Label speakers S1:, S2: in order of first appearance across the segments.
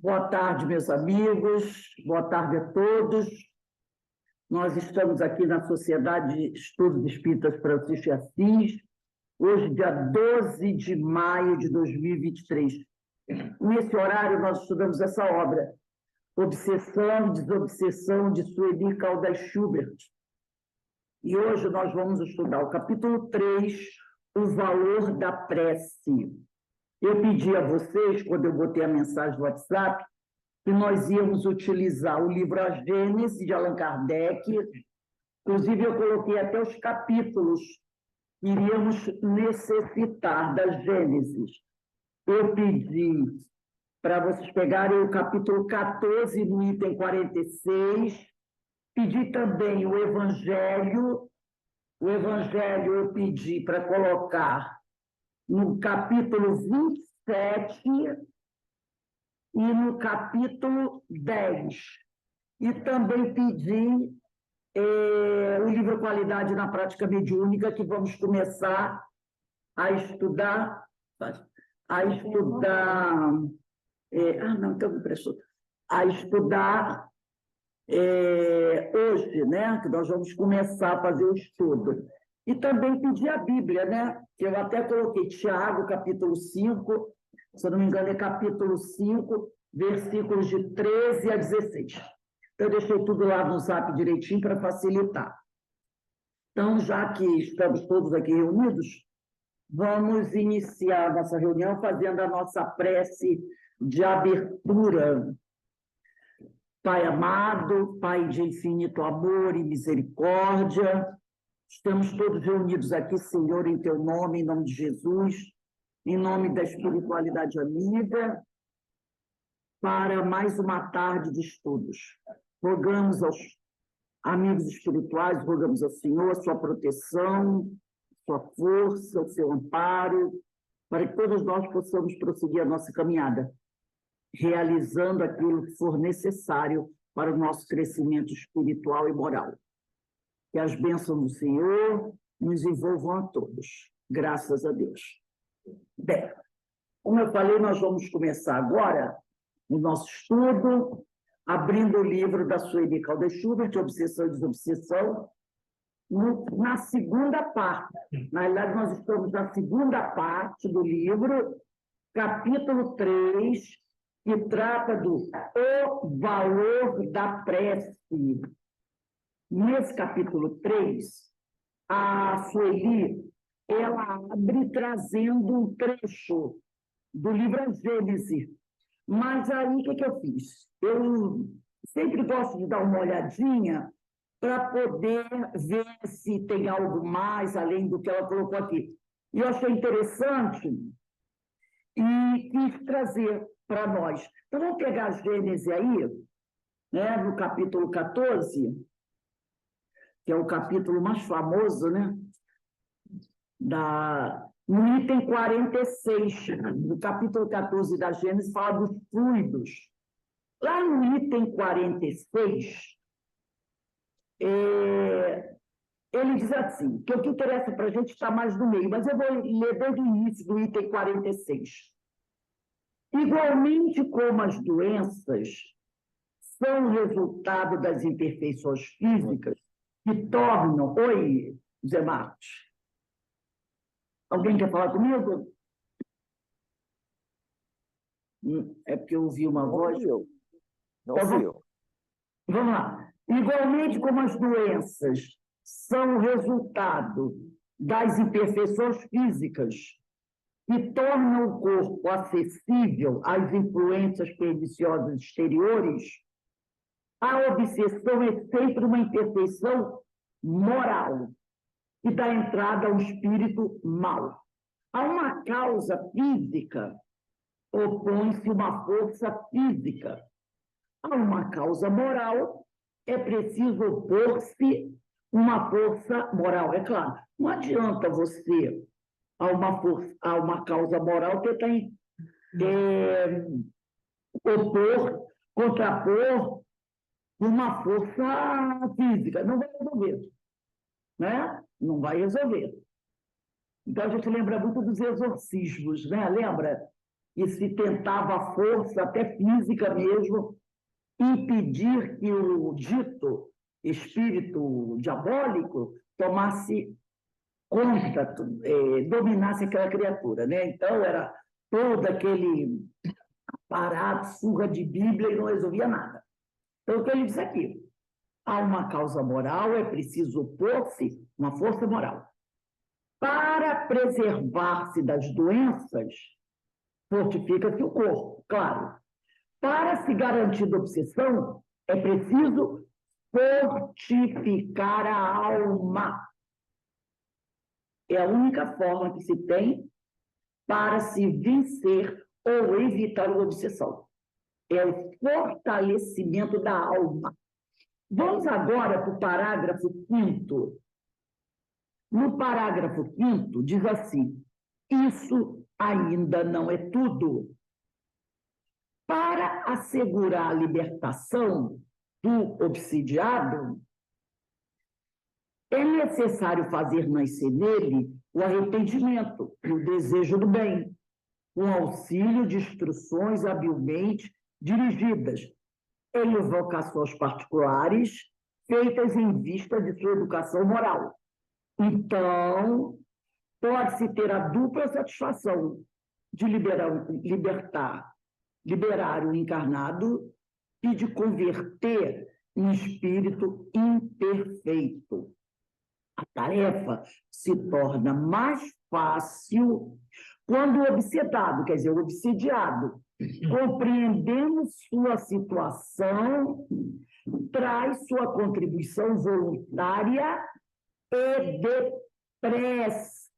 S1: Boa tarde, meus amigos, boa tarde a todos. Nós estamos aqui na Sociedade de Estudos Espíritas Francisco de Assis, hoje, dia 12 de maio de 2023. Nesse horário, nós estudamos essa obra, Obsessão e Desobsessão, de Sueli Caldas Schubert. E hoje nós vamos estudar o capítulo 3, O Valor da Prece. Eu pedi a vocês, quando eu botei a mensagem no WhatsApp, que nós íamos utilizar o livro A Gênese, de Allan Kardec. Inclusive, eu coloquei até os capítulos que iríamos necessitar da Gênese. Eu pedi para vocês pegarem o capítulo 14, no item 46. Pedi também o Evangelho. O Evangelho eu pedi para colocar no capítulo 27 e no capítulo 10. E também pedi o livro Qualidade na Prática Mediúnica, que vamos começar a estudar. A estudar hoje, né? Que nós vamos começar a fazer o estudo. E também pedi a Bíblia, né? Eu até coloquei Tiago, capítulo 5, se eu não me engano, é capítulo 5, versículos de 13 a 16. Então, eu deixei tudo lá no Zap direitinho para facilitar. Então, já que estamos todos aqui reunidos, vamos iniciar nossa reunião fazendo a nossa prece de abertura. Pai amado, Pai de infinito amor e misericórdia, estamos todos reunidos aqui, Senhor, em Teu nome, em nome de Jesus, em nome da espiritualidade amiga, para mais uma tarde de estudos. Rogamos aos amigos espirituais, rogamos ao Senhor a sua proteção, sua força, o seu amparo, para que todos nós possamos prosseguir a nossa caminhada, realizando aquilo que for necessário para o nosso crescimento espiritual e moral. Que as bênçãos do Senhor nos envolvam a todos. Graças a Deus. Bem, como eu falei, nós vamos começar agora o nosso estudo, abrindo o livro da Sueli Caldas Schubert, Obsessão e Desobsessão, na segunda parte. Na realidade, nós estamos na segunda parte do livro, capítulo 3, que trata do O Valor da Prece. Nesse capítulo 3, a Sueli, ela abre trazendo um trecho do livro A Gênese. Mas aí, o que eu fiz? Eu sempre gosto de dar uma olhadinha para poder ver se tem algo mais além do que ela colocou aqui. E eu achei interessante e quis trazer para nós. Então, vamos pegar a Gênese aí, né, no capítulo 14, que é o capítulo mais famoso, né? No item 46, no capítulo 14 da Gênesis, fala dos fluidos. Lá no item 46, ele diz assim, que o que interessa para a gente está mais no meio, mas eu vou ler desde o início do item 46. Igualmente como as doenças são resultado das imperfeições físicas que tornam... Oi, Zé Marcos. Alguém quer falar comigo? É porque eu ouvi uma voz.
S2: Não fui eu.
S1: Vamos lá. Igualmente como as doenças são resultado das imperfeições físicas que tornam o corpo acessível às influências perniciosas exteriores, a obsessão é sempre uma imperfeição moral e dá entrada ao espírito mau. A uma causa física opõe-se uma força física. A uma causa moral é preciso opor-se uma força moral. É claro, não adianta você, a uma causa moral, tentar contrapor uma força física. Não vai resolver. Né? Não vai resolver. Então, a gente lembra muito dos exorcismos, né? Lembra? e se tentava a força, até física mesmo, impedir que o dito espírito diabólico tomasse conta, dominasse aquela criatura, né? Então, era todo aquele aparato, surra de Bíblia e não resolvia nada. Então, o que ele diz aqui? Há uma causa moral, é preciso opor-se, uma força moral. Para preservar-se das doenças, fortifica-se o corpo, claro. Para se garantir da obsessão, é preciso fortificar a alma. É a única forma que se tem para se vencer ou evitar uma obsessão. É o fortalecimento da alma. Vamos agora para o parágrafo 5º. No parágrafo 5º, diz assim: isso ainda não é tudo. Para assegurar a libertação do obsidiado, é necessário fazer nascer nele o arrependimento e o desejo do bem, com auxílio de instruções habilmente dirigidas em vocações particulares, feitas em vista de sua educação moral. Então, pode-se ter a dupla satisfação de liberar o encarnado e de converter um espírito imperfeito. A tarefa se torna mais fácil quando o obsedado, quer dizer, o obsidiado, compreendendo sua situação, traz sua contribuição voluntária e de prece.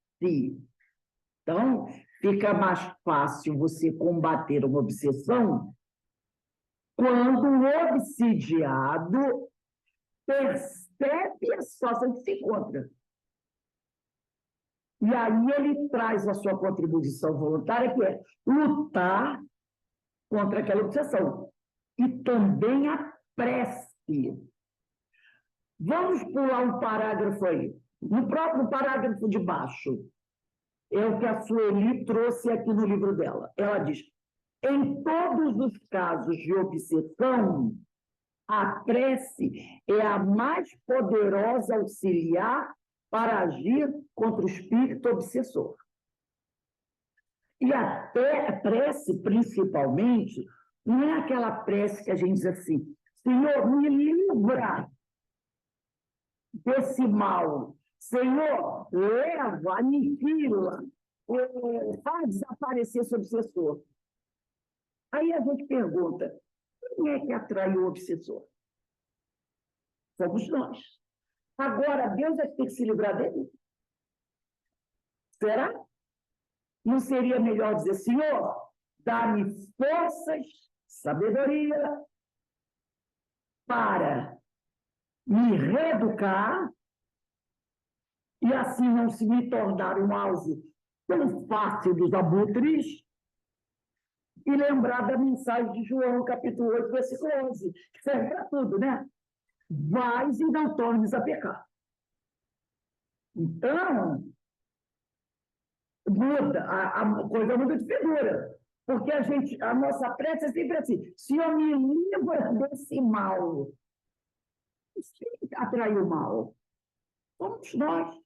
S1: Então, fica mais fácil você combater uma obsessão quando o obsidiado percebe a situação que se encontra. E aí ele traz a sua contribuição voluntária, que é lutar contra aquela obsessão. E também a prece. Vamos pular um parágrafo aí. No próprio parágrafo de baixo, é o que a Sueli trouxe aqui no livro dela. Ela diz: em todos os casos de obsessão, a prece é a mais poderosa auxiliar para agir contra o espírito obsessor. E a prece, principalmente, não é aquela prece que a gente diz assim: Senhor, me livra desse mal. Senhor, leva, aniquila, faz desaparecer esse obsessor. Aí a gente pergunta: quem é que atraiu o obsessor? Somos nós. Agora, Deus é que tem que se livrar dele? Será? Não seria melhor dizer: Senhor, dá-me forças, sabedoria, para me reeducar e assim não se me tornar um alvo tão fácil dos abutres, e lembrar da mensagem de João, capítulo 8, versículo 11, que serve para tudo, né? Vais e não tornes a pecar. Então, muda, a coisa muda de figura, porque a nossa prece é sempre assim: Senhor, me livra desse mal. Quem atraiu o mal? Somos nós.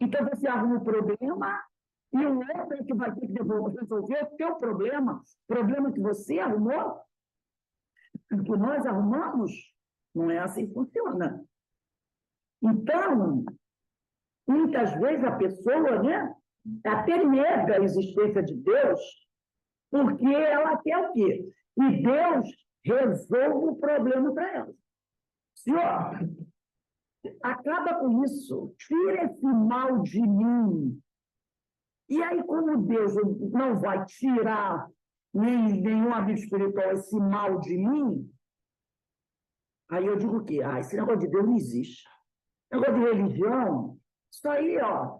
S1: Então, você arruma o problema e o outro é que vai ter que resolver o teu problema. O problema que você arrumou, que nós arrumamos, não é assim que funciona. Então, muitas vezes a pessoa, né, até nega a existência de Deus, porque ela quer o quê? Que Deus resolva o problema para ela. Senhor, acaba com isso, tira esse mal de mim. E aí, como Deus não vai tirar nenhum amigo espiritual esse mal de mim, aí eu digo o quê? Esse negócio de Deus não existe. Negócio de religião, isso aí, ó,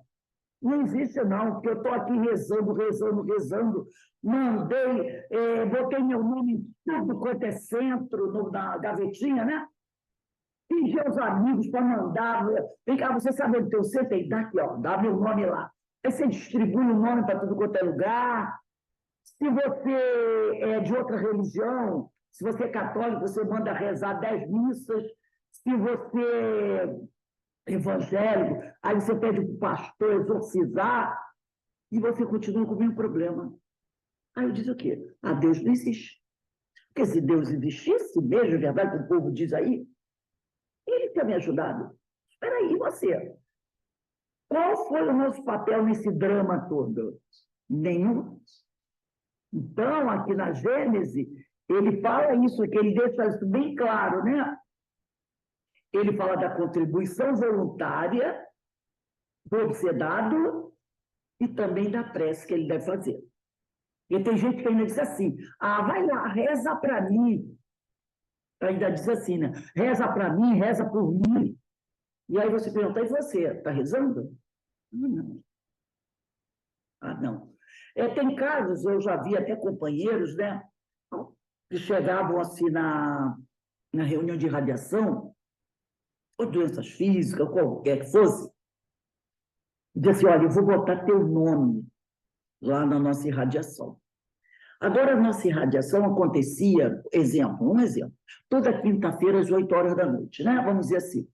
S1: não existe não, porque eu estou aqui rezando, mandei, botei meu nome em tudo quanto é centro, na gavetinha, né? Pedi aos amigos para mandar, vem cá, você sabe onde teu centro? Dá aqui, ó, dá meu nome lá. Aí você distribui o nome para tudo quanto é lugar. Se você é de outra religião, se você é católico, você manda rezar 10 missas. Se você é evangélico, aí você pede para o pastor exorcizar e você continua com o mesmo problema. Aí eu disse o quê? Ah, Deus não existe. Porque se Deus existisse mesmo, é verdade que o povo diz aí, ele tinha me ajudado. Espera aí, e você? Qual foi o nosso papel nesse drama todo? Nenhum. Então, aqui na Gênese, ele fala isso, que ele deixa isso bem claro, né? Ele fala da contribuição voluntária, do obsedado e também da prece que ele deve fazer. E tem gente que ainda diz assim, vai lá, reza para mim. Ainda diz assim, né? Reza para mim, reza por mim. E aí você pergunta, e você, está rezando? Não. Não. Tem casos, eu já vi até companheiros, né? Que chegavam assim na reunião de radiação, ou doenças físicas, qualquer que fosse, e diz assim, olha, eu vou botar teu nome lá na nossa irradiação. Agora, a nossa irradiação acontecia, um exemplo, toda quinta-feira às 8 horas da noite, né? Vamos dizer assim.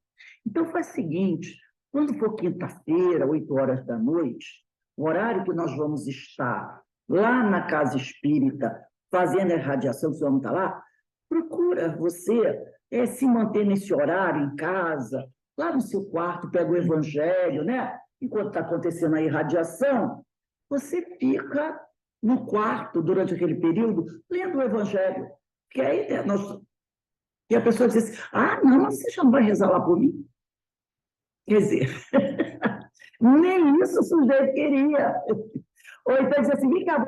S1: Então, faz o seguinte, quando for quinta-feira, 8 horas da noite, o horário que nós vamos estar lá na casa espírita, fazendo a irradiação, que vamos estar lá, procura você se manter nesse horário em casa, lá no seu quarto, pega o evangelho, né? Enquanto está acontecendo a irradiação, você fica no quarto, durante aquele período, lendo o evangelho. Que aí, e a pessoa diz assim, não, mas você já não vai rezar lá por mim? Quer dizer, nem isso o sujeito queria. Ou então diz assim, vem cá,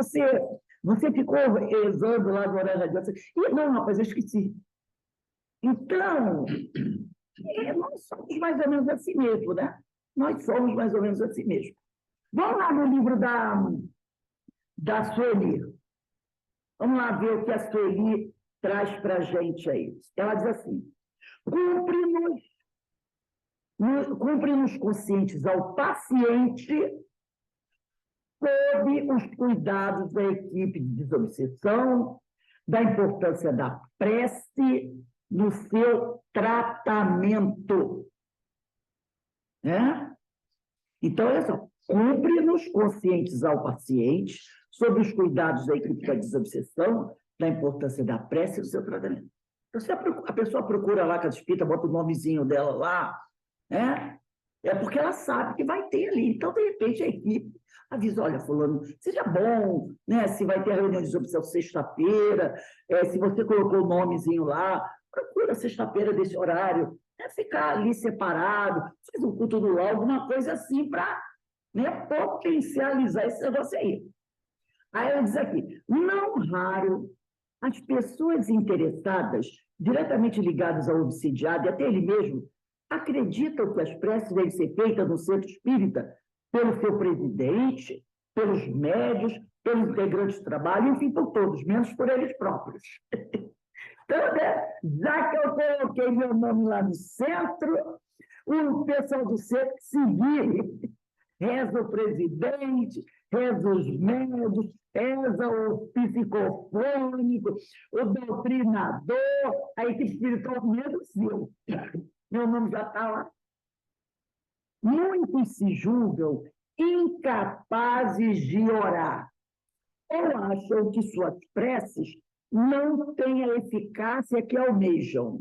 S1: você ficou rezando lá no horário da radiação. Não, rapaz, eu esqueci. Então, nós somos mais ou menos assim mesmo, né? Nós somos mais ou menos assim mesmo. Vamos lá no livro da Sueli. Vamos lá ver o que a Sueli traz para a gente aí. Ela diz assim, cumpre-nos conscientes ao paciente sob os cuidados da equipe de desobsessão, da importância da prece no seu tratamento. Então, olha só, cumpre-nos conscientes ao paciente sobre os cuidados da equipe da desobsessão, da importância da prece no seu tratamento. Então, se a pessoa procura lá, Casa Espírita, bota o nomezinho dela lá, é porque ela sabe que vai ter ali. Então, de repente, a equipe avisa, olha, fulano, seja bom, né? Se vai ter a reunião de desobsessão sexta-feira, se você colocou o nomezinho lá, procura sexta-feira desse horário, ficar ali separado, faz um culto do lar, alguma coisa assim para potencializar esse negócio aí. Aí ela diz aqui, não raro, as pessoas interessadas, diretamente ligadas ao obsidiado, e até ele mesmo, acreditam que as preces devem ser feitas no centro espírita pelo seu presidente, pelos médios, pelos integrantes do trabalho, enfim, por todos, menos por eles próprios. Então, já que eu coloquei meu nome lá no centro, o pessoal do centro seguir, reza o presidente, reza os médios, reza o psicofônico, o doutrinador, a equipe espiritual reduziu. Meu nome já está lá. Muitos se julgam incapazes de orar, ou acham que suas preces não têm a eficácia que almejam.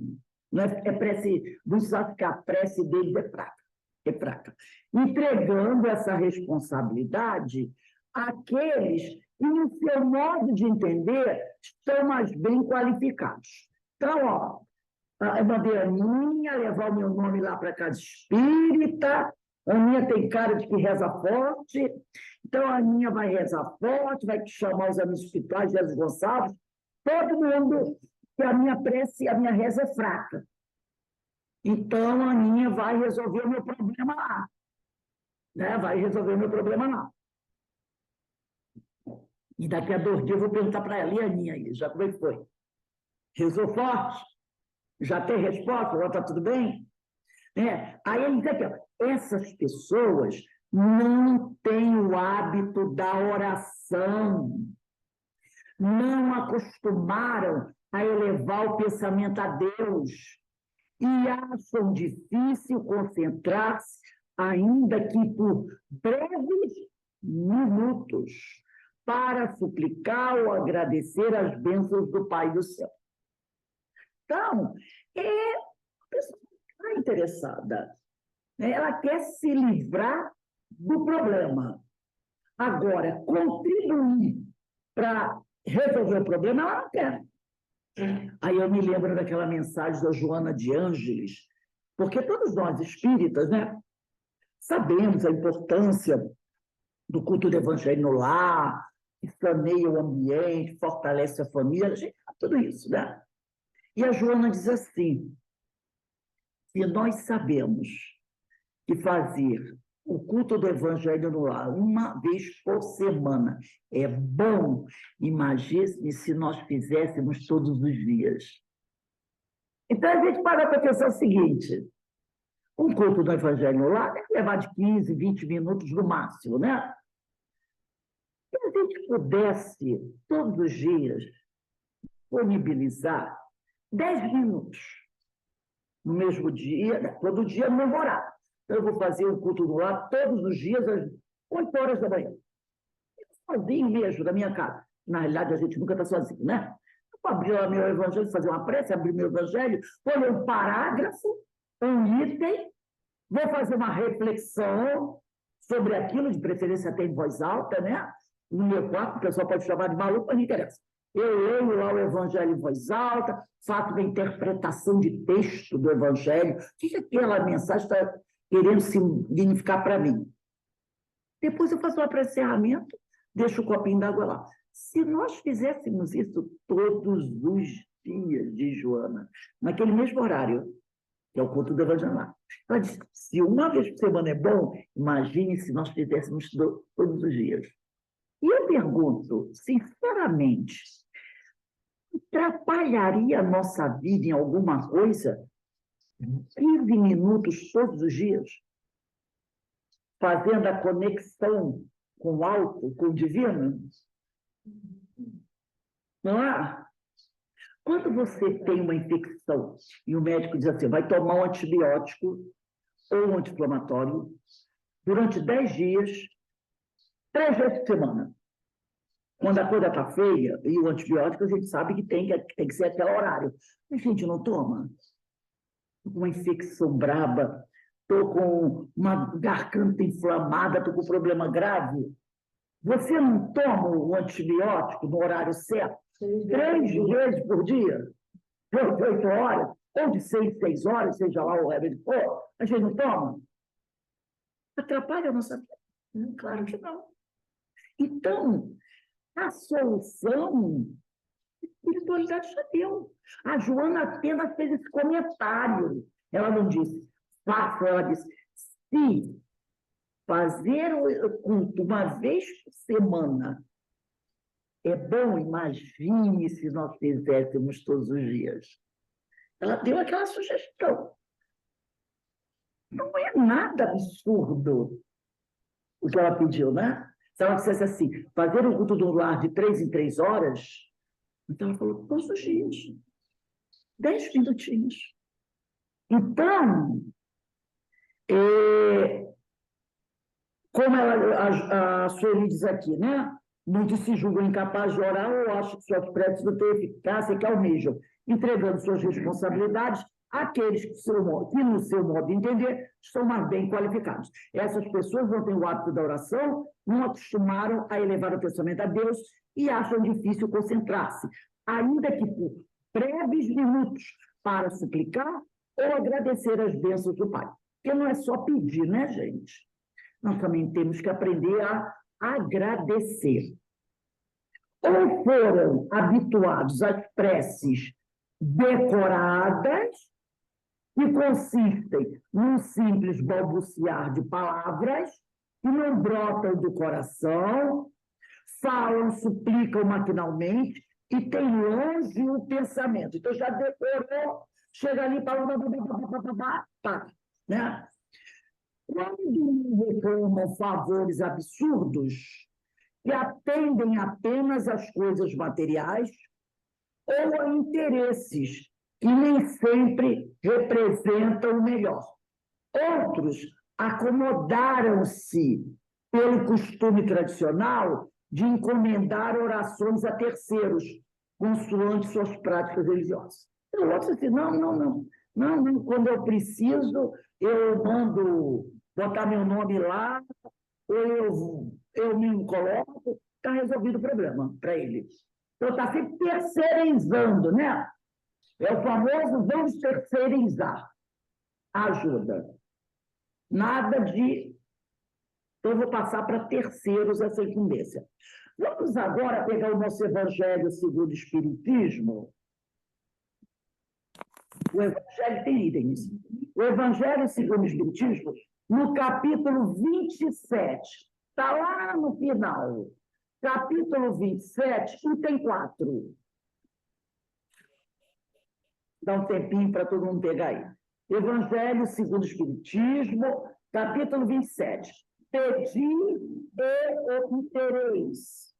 S1: Não é prece, muitos acham que a prece deles é fraca. Entregando essa responsabilidade àqueles que, no seu modo de entender, estão mais bem qualificados. Então, eu mandei a Aninha levar o meu nome lá para a Casa Espírita. A Aninha tem cara de que reza forte. Então, a Aninha vai rezar forte, vai chamar os amigos espirituais, Jesus Gonçalves, todo mundo, que a minha prece, a minha reza é fraca. Então, a Aninha vai resolver o meu problema lá. Vai resolver o meu problema lá. E daqui a 2 dias eu vou perguntar para ela, e a Aninha aí, já como é que foi? Rezou forte? Já tem resposta? Já está tudo bem? Aí ele diz aqui, essas pessoas não têm o hábito da oração. não acostumaram a elevar o pensamento a Deus e acham difícil concentrar-se, ainda que por breves minutos, para suplicar ou agradecer as bênçãos do Pai do céu. Então, a pessoa está interessada, né? Ela quer se livrar do problema. Agora, contribuir para resolver o problema, ela não quer. Aí eu me lembro daquela mensagem da Joana de Ângeles, porque todos nós espíritas, né, sabemos a importância do culto do evangelho no lar, que saneia o ambiente, fortalece a família, a gente sabe tudo isso, né? E a Joana diz assim: se nós sabemos que fazer o culto do evangelho no lar uma vez por semana é bom, imagine se nós fizéssemos todos os dias. Então, a gente para pensar o seguinte: um culto do evangelho no lar tem que levar de 15, 20 minutos no máximo, né? Se a gente pudesse, todos os dias, disponibilizar 10 minutos no mesmo dia, todo dia no mesmo horário. Então, eu vou fazer um culto no lar todos os dias, às 8 horas da manhã. Sozinho mesmo, na minha casa. Na realidade, a gente nunca está sozinho, né? Eu vou abrir lá meu evangelho, fazer uma prece, abrir meu evangelho, vou ler um parágrafo, um item, vou fazer uma reflexão sobre aquilo, de preferência até em voz alta, né? No meu quarto, o pessoal pode chamar de maluco, mas não interessa. Eu leio lá o evangelho em voz alta, faço uma interpretação de texto do evangelho. O que aquela mensagem está querendo significar para mim? Depois eu faço o apreciamento, deixo o copinho d'água lá. Se nós fizéssemos isso todos os dias de Joana, naquele mesmo horário, que é o culto do evangelho lá, ela disse: se uma vez por semana é bom, imagine se nós fizéssemos todos os dias. E eu pergunto, sinceramente, atrapalharia a nossa vida em alguma coisa 15 minutos todos os dias? Fazendo a conexão com o alto, com o divino? Não é? Quando você tem uma infecção e o médico diz assim: vai tomar um antibiótico ou um anti-inflamatório durante 10 dias, 3 vezes por semana. Quando a coisa está feia, e o antibiótico a gente sabe que tem que ser até o horário. Mas a gente não toma. Estou com uma infecção braba, estou com uma garganta inflamada, estou com um problema grave. Você não toma o antibiótico no horário certo? 3 vezes por dia? De 8 horas? Ou de 6 horas, seja lá o remédio que for? A gente não toma? Atrapalha a nossa vida? Claro que não. Então, a solução, a espiritualidade já deu. A Joana apenas fez esse comentário. Ela não disse faça, ela disse: se fazer o culto uma vez por semana é bom, imagine se nós fizéssemos todos os dias. Ela deu aquela sugestão. Não é nada absurdo o que ela pediu, né? Se ela dissesse assim: fazer um culto do lar de 3 em 3 horas, então ela falou: todos os dias, 10 minutinhos. Então, como a Sueli diz aqui, né? Muitos se julgam incapazes de orar ou acham que suas preces não têm eficácia que almejam, entregando suas responsabilidades àqueles que, no seu modo de entender, estão mais bem qualificados. Essas pessoas não têm o hábito da oração, não acostumaram a elevar o pensamento a Deus e acham difícil concentrar-se, ainda que por breves minutos, para suplicar ou agradecer as bênçãos do Pai. Porque não é só pedir, né, gente? Nós também temos que aprender a agradecer. Ou foram habituados às preces decoradas, que consistem num simples balbuciar de palavras, que não brotam do coração, falam, suplicam maquinalmente e têm longe o pensamento. Então, já decorou, chega ali para né? Quando reclamam favores absurdos, que atendem apenas às coisas materiais ou a interesses que nem sempre representam o melhor. Outros acomodaram-se pelo costume tradicional de encomendar orações a terceiros, consoante suas práticas religiosas. Então, outros assim, não, quando eu preciso, eu mando botar meu nome lá, ou eu me coloco, está resolvido o problema para ele. Então, está se terceirizando, né? É o famoso vamos terceirizar a ajuda. Nada de... Então, eu vou passar para terceiros essa incumbência. Vamos agora pegar o nosso Evangelho segundo o Espiritismo. O Evangelho tem itens. O Evangelho segundo o Espiritismo, no capítulo 27, está lá no final. Capítulo 27, item 4. Dá um tempinho para todo mundo pegar aí. Evangelho segundo o Espiritismo, capítulo 27. Pedi e obtereis.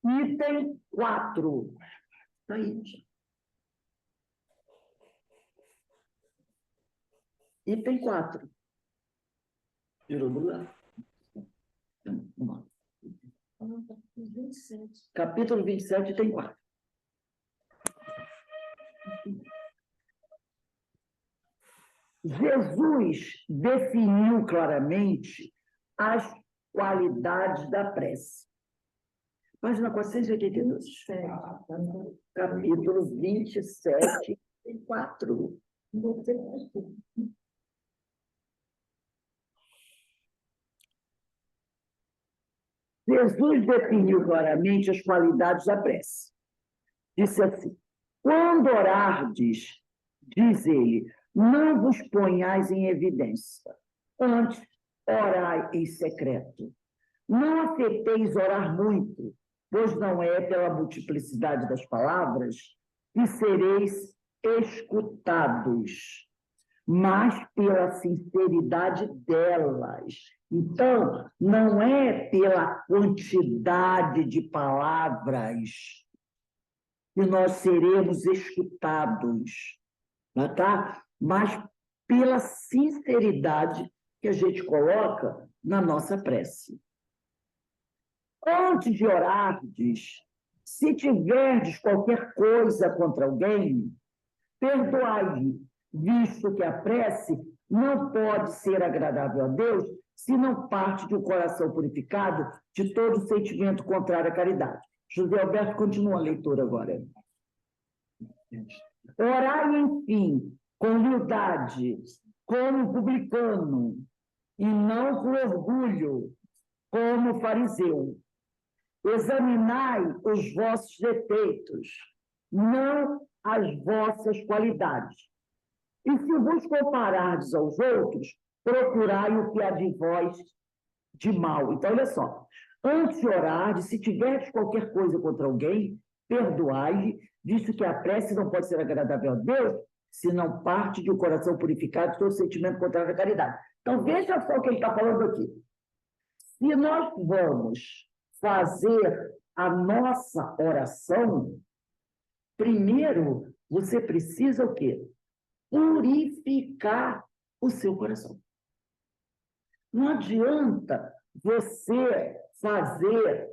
S1: Item 4. Está aí. Item 4. Virou do lado. Vamos lá. Capítulo 27, item 4. Jesus definiu claramente as qualidades da prece. Página 482. Capítulo 27, item 4. Jesus definiu claramente as qualidades da prece. Disse assim: quando orardes, diz ele, não vos ponhais em evidência, antes orai em secreto. Não afeteis orar muito, pois não é pela multiplicidade das palavras que sereis escutados, mas pela sinceridade delas. Então, não é pela quantidade de palavras que nós seremos escutados, tá? Mas pela sinceridade que a gente coloca na nossa prece. Antes de orardes, se tiverdes qualquer coisa contra alguém, perdoai-lhe, visto que a prece não pode ser agradável a Deus se não parte de um coração purificado de todo sentimento contrário à caridade. José Alberto continua a leitura agora. Orai, enfim, com humildade, como publicano, e não com orgulho, como fariseu. Examinai os vossos defeitos, não as vossas qualidades. E se vos comparardes aos outros, procurai o que há de vós de mal. Então, olha só. Antes de orar, se tiverdes qualquer coisa contra alguém, perdoai-lhe, visto que a prece não pode ser agradável a Deus, se não parte de um coração purificado de todo sentimento contrário à caridade. Então, veja só o que ele está falando aqui. Se nós vamos fazer a nossa oração, primeiro, você precisa o quê? Purificar o seu coração. Não adianta você fazer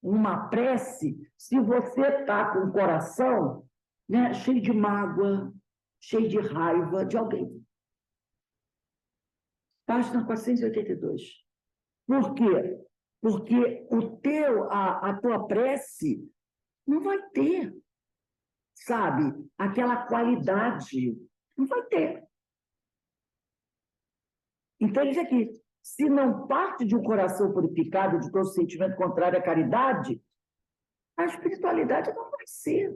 S1: uma prece se você está com o coração, né, cheio de mágoa, cheio de raiva de alguém. Página 482. Por quê? Porque a tua prece não vai ter, sabe, aquela qualidade. Não vai ter. Então, ele diz aqui, se não parte de um coração purificado de todo sentimento contrário à caridade, a espiritualidade não vai ser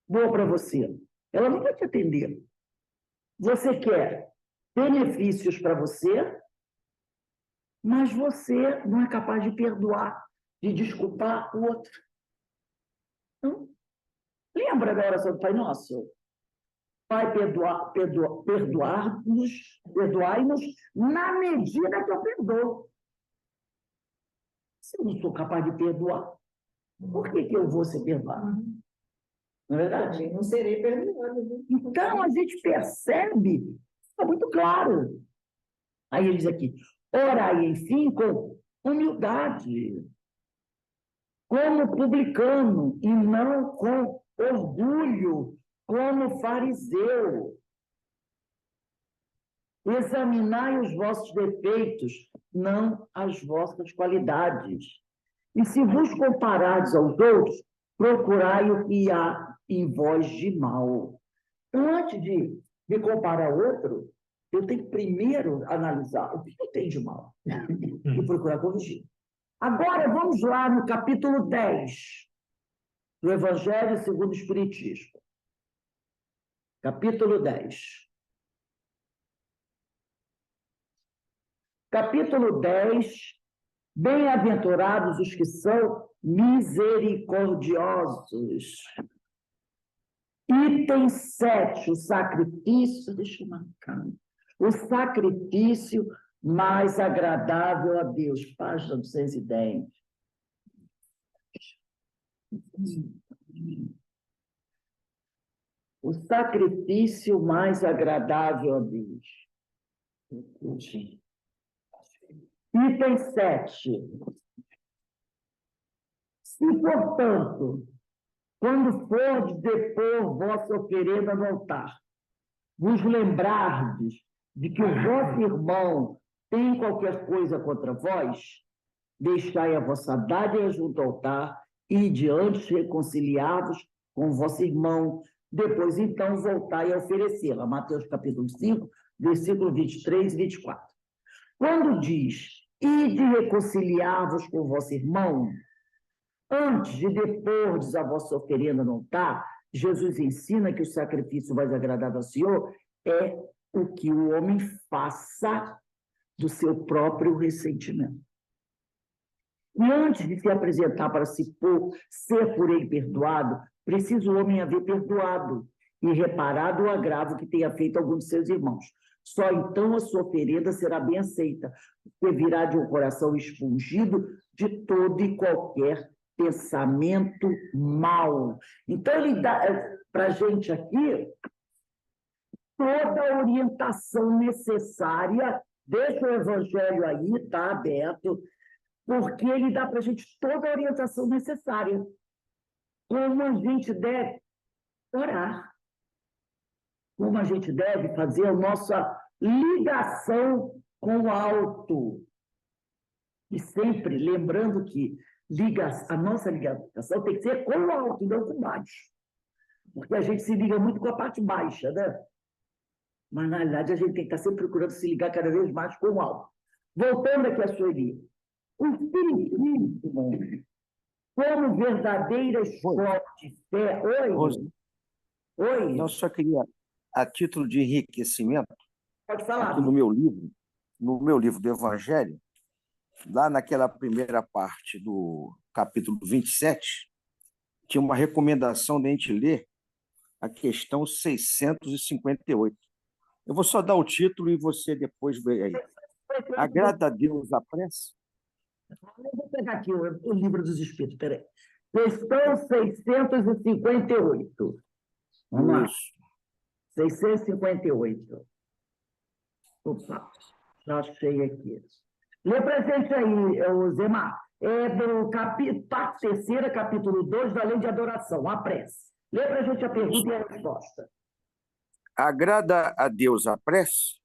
S1: boa para você. Ela não vai te atender. Você quer benefícios para você, mas você não é capaz de perdoar, de desculpar o outro. Então, lembra da oração do Pai Nosso? Pai, perdoai-nos na medida que eu perdoo. Se eu não sou capaz de perdoar, por que eu vou ser perdoado? Não é verdade?
S3: Não serei perdoado. Né?
S1: Então, a gente percebe, está muito claro. Aí ele diz aqui, orai, enfim, com humildade, como publicano, e não com orgulho, como fariseu. Examinai os vossos defeitos, não as vossas qualidades. E se vos comparardes aos outros, procurai o que há em vós de mal. Então, antes de me comparar ao outro, eu tenho que primeiro analisar o que eu tenho de mal e procurar corrigir. Agora, vamos lá no capítulo 10 do Evangelho segundo o Espiritismo. Capítulo 10. Capítulo 10. Bem-aventurados os que são misericordiosos. Item 7, o sacrifício, deixa eu marcar. O sacrifício mais agradável a Deus. Página 210. O sacrifício mais agradável a Deus. Item 7. Se, portanto, quando fordes depor vossa oferenda no altar, vos lembrardes de que o vosso irmão tem qualquer coisa contra vós, deixai a vossa dádiva junto ao altar e diante reconciliar-vos com o vosso irmão, depois então voltai a oferecê-la. Mateus capítulo 5, versículo 23 e 24. Quando diz, e de reconciliar-vos com o vosso irmão, antes de depordes a vossa oferenda no altar, Jesus ensina que o sacrifício mais agradável ao Senhor é o que o homem faça do seu próprio ressentimento. E antes de se apresentar para ser por ele perdoado, precisa o homem haver perdoado e reparado o agravo que tenha feito a algum de seus irmãos. Só então a sua oferenda será bem aceita, porque virá de um coração expungido de todo e qualquer pensamento mau. Então, ele dá para a gente aqui toda a orientação necessária, deixa o evangelho aí, está aberto, porque ele dá para a gente toda a orientação necessária. Como a gente deve orar, como a gente deve fazer a nossa ligação com o alto. E sempre lembrando que a nossa ligação tem que ser com o alto, não com baixo. Porque a gente se liga muito com a parte baixa, né? Mas, na realidade, a gente tem que estar sempre procurando se ligar cada vez mais com o alto. Voltando aqui a Sueli. O Espiritismo, como verdadeira escola de fé... Oi? Oi?
S2: Eu só queria, a título de enriquecimento,
S1: Pode falar.
S2: aqui no meu livro do Evangelho, lá naquela primeira parte do capítulo 27, tinha uma recomendação de a gente ler a questão 658. Eu vou só dar o título e você depois vê aí. Agrada a Deus a prece?
S1: Eu vou pegar aqui o livro dos Espíritos, peraí. Questão 658. Vamos lá. 658. Opa, já achei aqui. Lê para a gente aí, Zemar. É do parte 3ª, capítulo 2 da Lei de Adoração, a prece. Lê para a gente a pergunta e a resposta.
S2: Agrada a Deus a prece?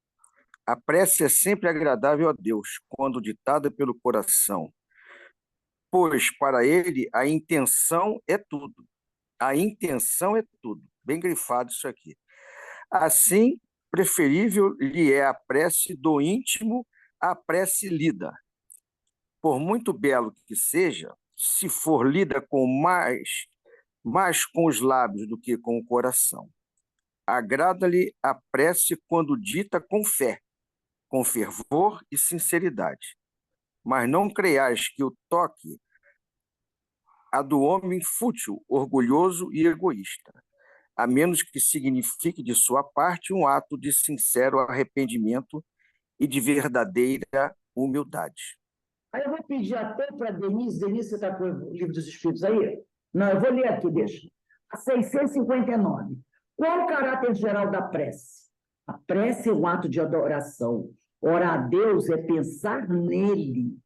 S2: A prece é sempre agradável a Deus, quando ditada pelo coração, pois para ele a intenção é tudo. A intenção é tudo. Bem grifado isso aqui. Assim, preferível lhe é a prece do íntimo à prece lida. Por muito belo que seja, se for lida com mais com os lábios do que com o coração. Agrada-lhe a prece quando dita com fé, com fervor e sinceridade. Mas não creiais que o toque a do homem fútil, orgulhoso e egoísta. a menos que signifique de sua parte um ato de sincero arrependimento e de verdadeira humildade.
S1: Aí eu vou pedir até para Denise. Denise, você está com o Livro dos Espíritos aí? Não, eu vou ler aqui, deixa. A 659. Qual o caráter geral da prece? A prece é um ato de adoração. Orar a Deus é pensar nele,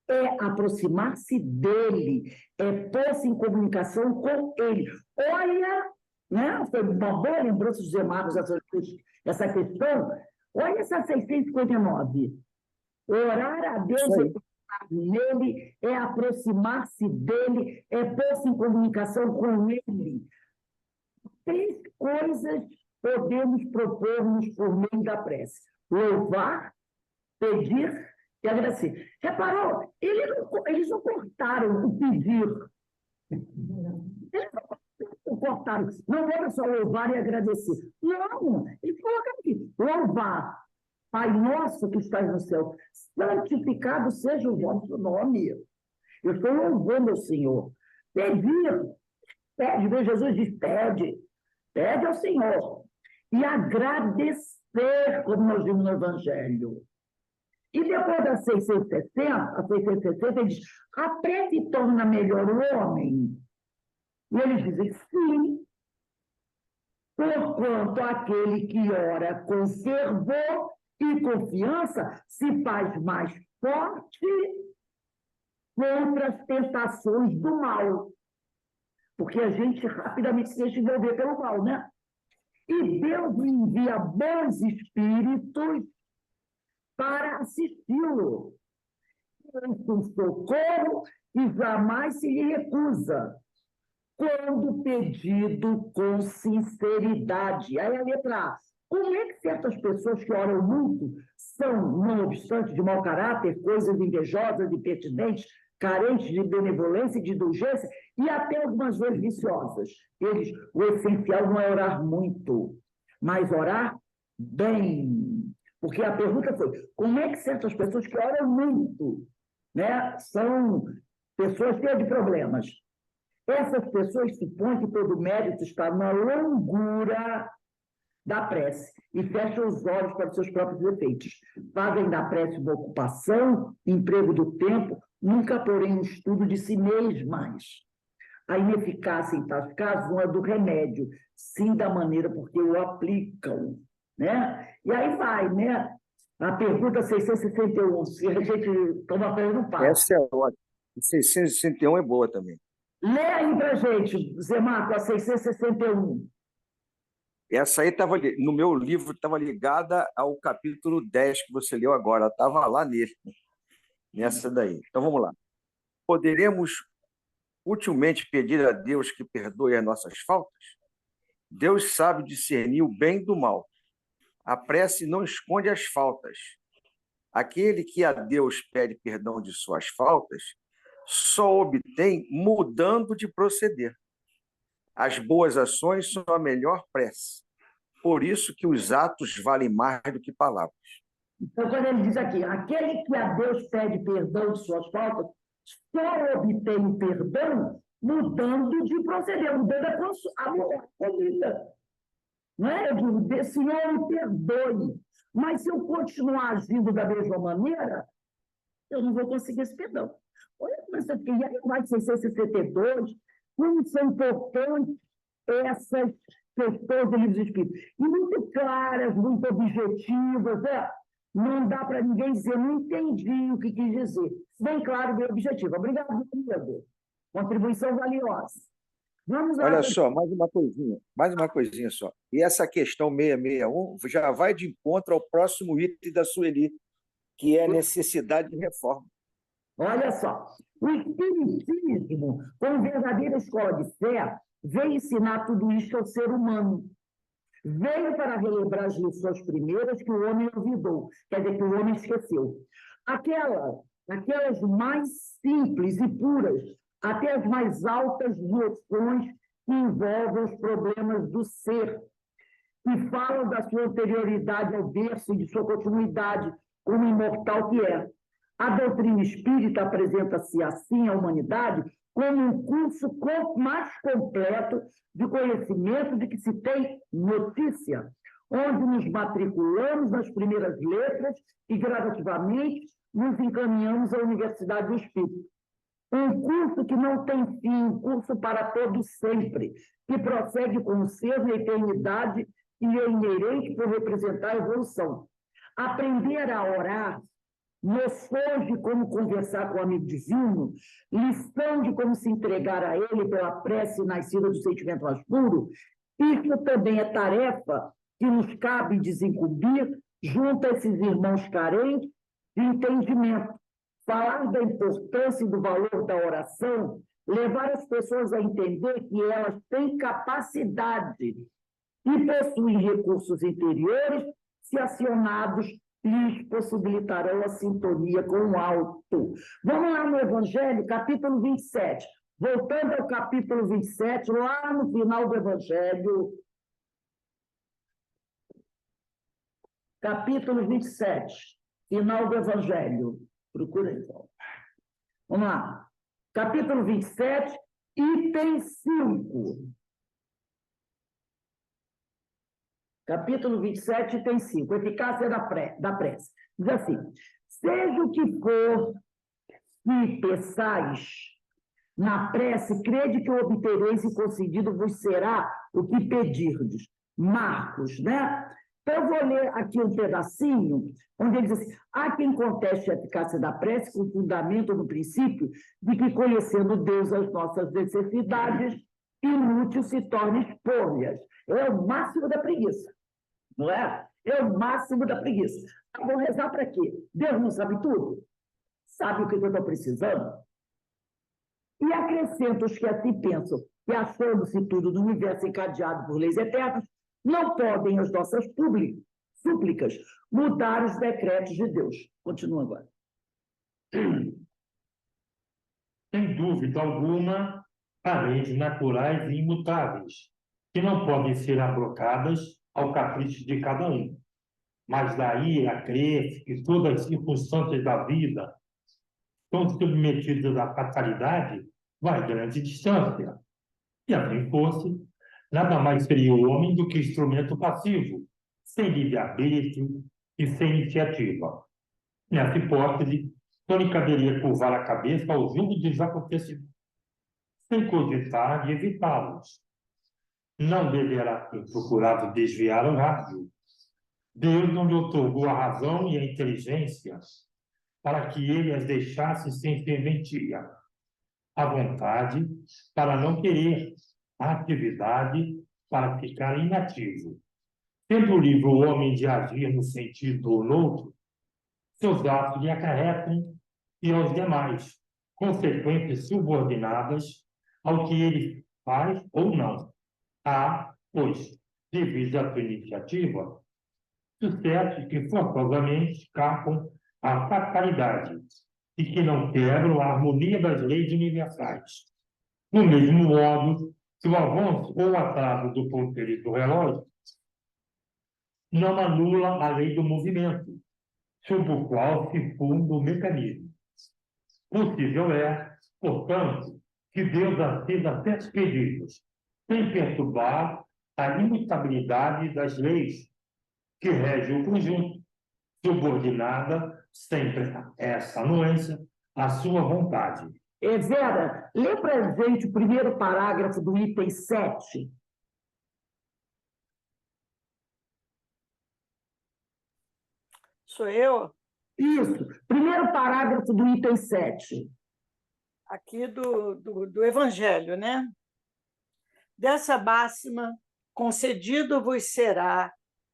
S1: é aproximar-se dele, é pôr-se em comunicação com ele. Olha, né? Foi uma boa lembrança dos Marcos, essa questão. Olha essa 659. Orar a Deus é pensar nele, é aproximar-se dele, é pôr-se em comunicação com ele. 3 coisas podemos propor-nos por meio da prece: louvar, pedir e agradecer. Reparou? Eles não cortaram o pedir. Eles não cortaram. Não era só louvar e agradecer. Não, eles colocaram aqui: louvar. Pai nosso que estás no céu, santificado seja o vosso nome. Eu estou louvando ao Senhor. Pedir, pede, Jesus diz: pede ao Senhor. E agradecer, como nós vimos no Evangelho. E depois da 660, ele diz: a prece torna melhor o homem. E eles dizem: sim, porquanto aquele que ora com fervor e confiança se faz mais forte contra as tentações do mal. Porque a gente rapidamente se deixa envolver pelo mal, né? E Deus envia bons espíritos para assisti-lo. Um socorro que jamais se lhe recusa, quando pedido com sinceridade. Aí a letra A. Como é que certas pessoas que oram muito são, não obstante, de mau caráter, coisas invejosas, impertinentes, carentes de benevolência e de indulgência, e até algumas vezes viciosas? O essencial não é orar muito, mas orar bem. Porque a pergunta foi: como é que certas pessoas que oram muito, né, são pessoas cheias de problemas? Essas pessoas supõem que todo mérito está na longura da prece e fecham os olhos para os seus próprios defeitos. Fazem da prece uma ocupação, emprego do tempo, nunca, porém, um estudo de si mesmas. A ineficácia em tais casos não é do remédio, sim da maneira por que o aplicam, né? E aí vai, né? A pergunta 661, se a gente toma pé no passo.
S2: Essa é ótima. 661 é boa também.
S1: Lê aí para a gente, Zé Marco, a 661.
S2: Essa aí estava no meu livro, estava ligada ao capítulo 10 que você leu agora, estava lá nele, nessa daí. Então vamos lá. Poderemos utilmente pedir a Deus que perdoe as nossas faltas? Deus sabe discernir o bem do mal. A prece não esconde as faltas. Aquele que a Deus pede perdão de suas faltas só obtém mudando de proceder. As boas ações são a melhor prece. Por isso que os atos valem mais do que palavras.
S1: Então, quando ele diz aqui: aquele que a Deus pede perdão de suas faltas só obtém o perdão mudando de proceder, mudando a comida. Não é? Eu digo: Senhor, me perdoe. Mas se eu continuar agindo da mesma maneira, eu não vou conseguir esse perdão. Olha como essa aqui, e aí vai 662, como são importantes essas questões do Livro dos Espíritos. E muito claras, muito objetivas, né? Não dá para ninguém dizer: não entendi o que quis dizer. Bem claro, bem objetivo. Obrigado, Pedro. Contribuição valiosa. Vamos lá.
S2: Olha só, mais uma coisinha só. E essa questão 661 já vai de encontro ao próximo item da Sueli, que é a necessidade de reforma.
S1: Olha só, o Espiritismo, como verdadeira escola de fé, veio ensinar tudo isso ao ser humano. Veio para relembrar as lições primeiras que o homem olvidou, quer dizer, que o homem esqueceu. Aquelas mais simples e puras, até as mais altas noções que envolvem os problemas do ser, que falam da sua anterioridade ao berço e de sua continuidade como imortal que é. A doutrina espírita apresenta-se assim à humanidade como um curso mais completo de conhecimento de que se tem notícia, onde nos matriculamos nas primeiras letras e gradativamente nos encaminhamos à Universidade do Espírito. Um curso que não tem fim, um curso para todos sempre, que prossegue com o ser na eternidade e é inerente por representar a evolução. Aprender a orar, noções de como conversar com o amigo divino, lição de como se entregar a ele pela prece nascida do sentimento mais puro, isso também é tarefa que nos cabe desincumbir junto a esses irmãos carentes de entendimento. Falar da importância e do valor da oração, levar as pessoas a entender que elas têm capacidade e possuem recursos interiores, se acionados, lhes possibilitarão a sintonia com o alto. Vamos lá no Evangelho, capítulo 27. Voltando ao capítulo 27, lá no final do Evangelho, capítulo 27, final do Evangelho. Procura aí. Vamos lá. Capítulo 27, item 5. Capítulo 27, item 5. Eficácia da prece. Diz assim: seja o que for que peçais na prece, crede que o obtereis e concedido vos será o que pedirdes. Marcos, né? Então, eu vou ler aqui um pedacinho, onde ele diz assim: há quem conteste a eficácia da prece com fundamento no princípio de que, conhecendo Deus as nossas necessidades, inútil se torna expor-lhes. É o máximo da preguiça, não é? É o máximo da preguiça. Vou rezar para quê? Deus não sabe tudo? Sabe o que eu estou precisando? E acrescento os que assim pensam, que achando-se tudo no universo encadeado por leis eternas, não podem as nossas súplicas mudar os decretos de Deus. Continua agora.
S3: Sem dúvida alguma, há leis naturais e imutáveis, que não podem ser abrogadas ao capricho de cada um. Mas daí a crer que todas as circunstâncias da vida estão submetidas à fatalidade, vai grande distância. E assim fosse, nada mais seria o homem do que instrumento passivo, sem livre-arbítrio e sem iniciativa. Nessa hipótese, só lhe caberia curvar a cabeça ao julgo dos acontecimentos, sem cogitar de evitá-los. Não deverá ter procurado desviar o rádio. Deus não lhe otorgou a razão e a inteligência para que ele as deixasse sem serventia. A vontade para não querer, a atividade para ficar inativo. Sendo livre o homem de agir no sentido ou no outro, seus atos lhe acarretam e aos demais consequências subordinadas ao que ele faz ou não. Há, pois, devido à sua iniciativa, sucessos que forçosamente escapam à fatalidade e que não quebram a harmonia das leis universais. Do mesmo modo, se o avanço ou o atraso do ponteiro do relógio não anula a lei do movimento, sob o qual se funda o mecanismo. Possível é, portanto, que Deus atenda a certos pedidos, sem perturbar a imutabilidade das leis que regem o conjunto, subordinada sempre essa anuência à sua vontade.
S1: Vera, lê para a gente o primeiro parágrafo do item 7.
S4: Sou eu?
S1: Isso, primeiro parágrafo do item 7.
S4: Aqui do Evangelho, né? Dessa máxima, concedido vos será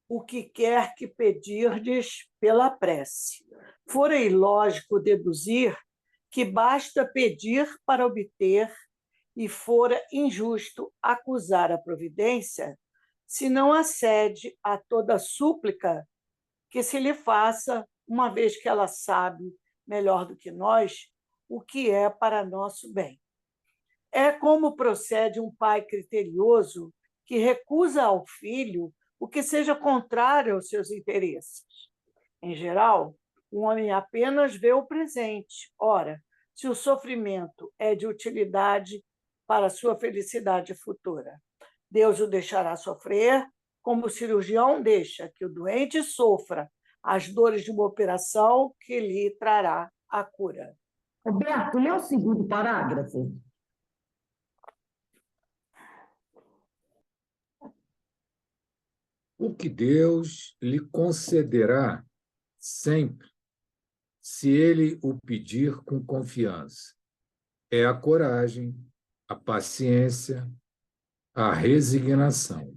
S4: o que quer que pedirdes pela prece. Fora ilógico deduzir que basta pedir para obter, e fora injusto acusar a providência, se não acede a toda súplica que se lhe faça, uma vez que ela sabe, melhor do que nós, o que é para nosso bem. É como procede um pai criterioso que recusa ao filho o que seja contrário aos seus interesses. Em geral, o homem apenas vê o presente. Ora, se o sofrimento é de utilidade para a sua felicidade futura. Deus o deixará sofrer, como o cirurgião deixa que o doente sofra as dores de uma operação que lhe trará a cura.
S1: Roberto, lê o segundo parágrafo.
S5: O que Deus lhe concederá sempre, se ele o pedir com confiança, é a coragem, a paciência, a resignação.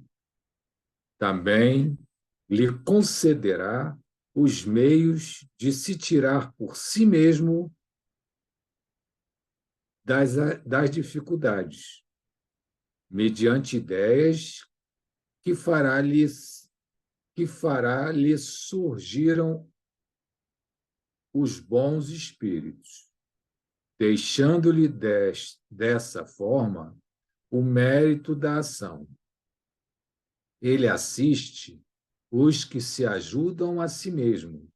S5: Também lhe concederá os meios de se tirar por si mesmo das dificuldades, mediante ideias que fará-lhe surgiram os bons espíritos, deixando-lhe dessa forma o mérito da ação. Ele assiste os que se ajudam a si mesmo,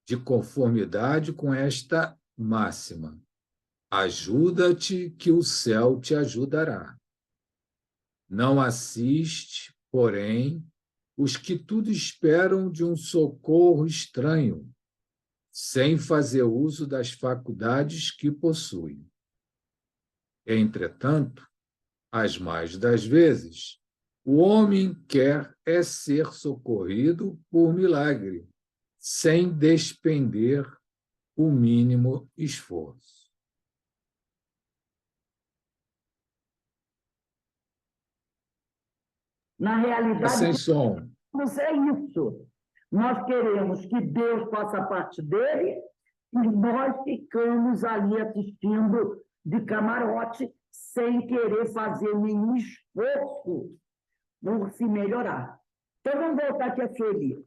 S5: de conformidade com esta máxima: ajuda-te, que o céu te ajudará. Não assiste, porém, os que tudo esperam de um socorro estranho, sem fazer uso das faculdades que possuem. Entretanto, as mais das vezes, o homem quer é ser socorrido por milagre, sem despender o mínimo esforço.
S1: Na realidade,
S5: Sem som.
S1: é isso. Nós queremos que Deus faça a parte dele e nós ficamos ali assistindo de camarote sem querer fazer nenhum esforço por se melhorar. Então, vamos voltar aqui a Sueli.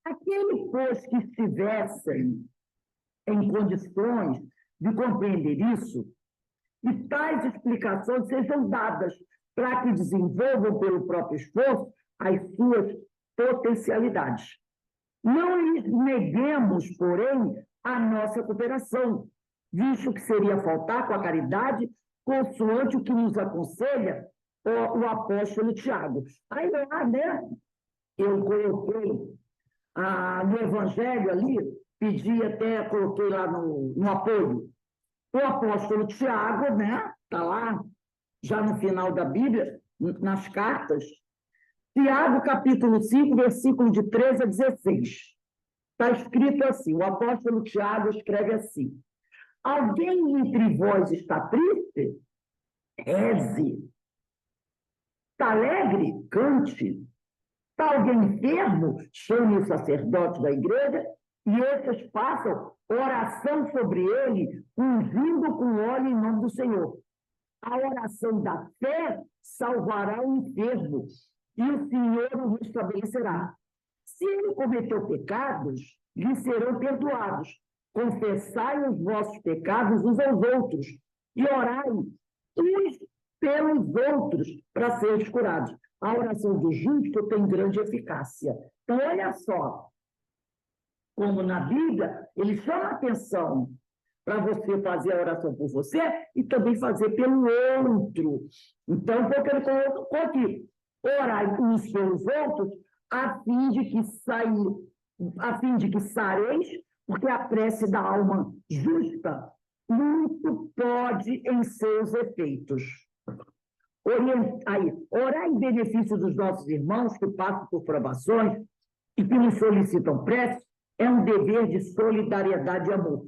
S1: Aquele, pois, que estivessem em condições de compreender isso, e tais explicações sejam dadas para que desenvolvam pelo próprio esforço as suas potencialidades. Não lhes neguemos, porém, a nossa cooperação, visto que seria faltar com a caridade, consoante o que nos aconselha o apóstolo Tiago. Aí lá, né, eu coloquei no Evangelho ali, pedi até, coloquei lá no apoio, o apóstolo Tiago, né, está lá, já no final da Bíblia, nas cartas, Tiago, capítulo 5, versículo de 13 a 16. Está escrito assim, o apóstolo Tiago escreve assim: alguém entre vós está triste? Reze. Está alegre? Cante. Está alguém enfermo? Chame o sacerdote da igreja e esses façam oração sobre ele, ungindo com óleo em nome do Senhor. A oração da fé salvará o enfermo e o Senhor o restabelecerá. Se ele cometeu pecados, lhe serão perdoados. Confessai os vossos pecados uns aos outros e orai uns pelos outros para seres curados. A oração do justo tem grande eficácia. Então, olha só, como na Bíblia, ele chama a atenção para você fazer a oração por você e também fazer pelo outro. Então, foi o que ele colocou aqui. Orai uns pelos outros, a fim de que sareis, porque a prece da alma justa muito pode em seus efeitos. Orar em benefício dos nossos irmãos que passam por provações e que nos solicitam prece é um dever de solidariedade e amor.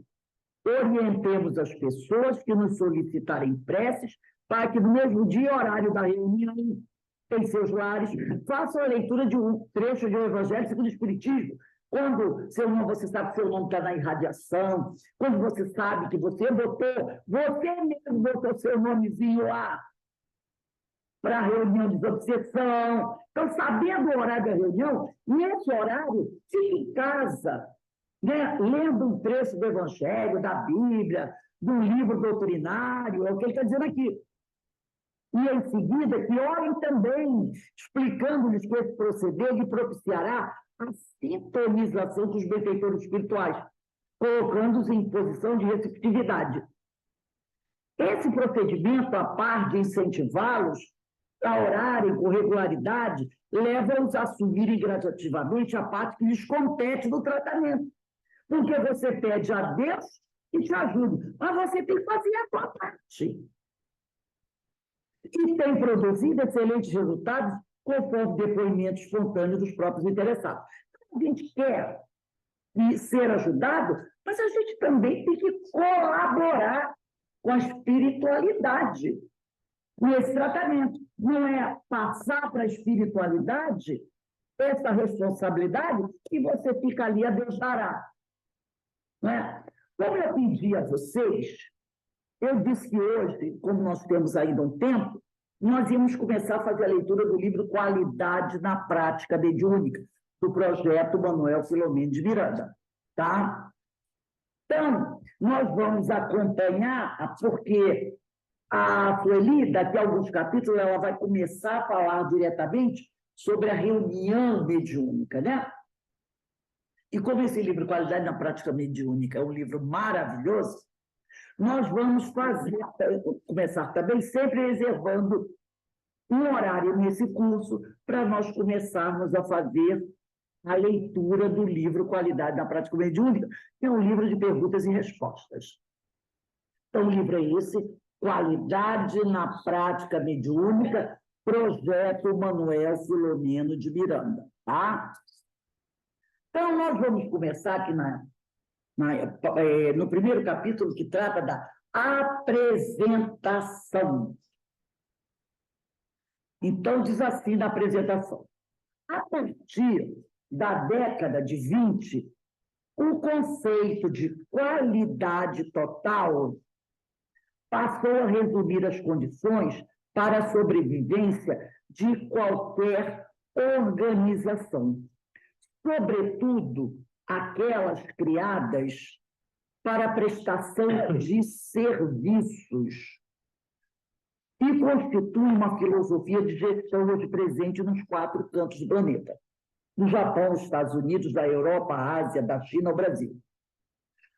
S1: Orientemos as pessoas que nos solicitarem preces para que no mesmo dia, horário da reunião, em seus lares, façam a leitura de um trecho de um Evangelho segundo o Espiritismo. Quando você sabe que seu nome está na irradiação, quando você sabe que você mesmo botou seu nomezinho lá para a reunião de desobsessão. Então, sabendo o horário da reunião, nesse horário, fique em casa, né, lendo um trecho do Evangelho, da Bíblia, do livro doutrinário, é o que ele está dizendo aqui. E, em seguida, que orem também, explicando-lhes que esse proceder lhe propiciará a sintonização dos benfeitores espirituais, colocando-os em posição de receptividade. Esse procedimento, a par de incentivá-los a orarem com regularidade, leva-os a assumirem gradativamente a parte que lhes compete no tratamento. Porque você pede a Deus que te ajude, mas você tem que fazer a sua parte. E tem produzido excelentes resultados conforme depoimento espontâneo dos próprios interessados. A gente quer ser ajudado, mas a gente também tem que colaborar com a espiritualidade nesse tratamento. Não é passar para a espiritualidade essa responsabilidade e você fica ali a Deus dará. Não é? Como eu pedi a vocês, eu disse que hoje, como nós temos ainda um tempo, nós íamos começar a fazer a leitura do livro Qualidade na Prática Mediúnica, do projeto Manuel Filomeno de Miranda. Tá? Então, nós vamos acompanhar, porque a Sueli, daqui a alguns capítulos, ela vai começar a falar diretamente sobre a reunião mediúnica, né? E como esse livro, Qualidade na Prática Mediúnica, é um livro maravilhoso, nós vamos começar também sempre reservando um horário nesse curso para nós começarmos a fazer a leitura do livro Qualidade na Prática Mediúnica, que é um livro de perguntas e respostas. Então, o livro é esse, Qualidade na Prática Mediúnica, projeto Manuel Filomeno de Miranda. Tá? Então, nós vamos começar aqui no primeiro capítulo, que trata da apresentação. Então, diz assim na apresentação: a partir da década de 20, o conceito de qualidade total passou a resumir as condições para a sobrevivência de qualquer organização, sobretudo aquelas criadas para a prestação de serviços, e constitui uma filosofia de gestão hoje presente nos 4 cantos do planeta: no Japão, nos Estados Unidos, da Europa, a Ásia, da China ao Brasil.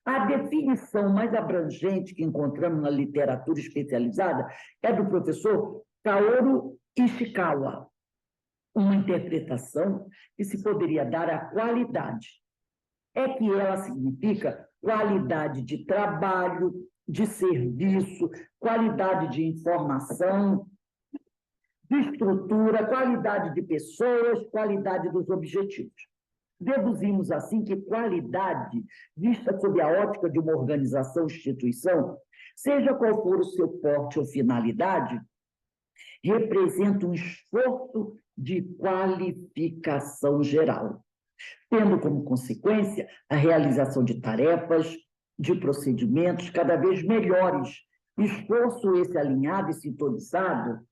S1: A definição mais abrangente que encontramos na literatura especializada é do professor Kaoru Ishikawa, uma interpretação que se poderia dar à qualidade. É que ela significa qualidade de trabalho, de serviço, qualidade de informação, de estrutura, qualidade de pessoas, qualidade dos objetivos. Deduzimos assim que qualidade, vista sob a ótica de uma organização, instituição, seja qual for o seu porte ou finalidade, representa um esforço de qualificação geral, tendo como consequência a realização de tarefas, de procedimentos cada vez melhores, esforço esse alinhado e sintonizado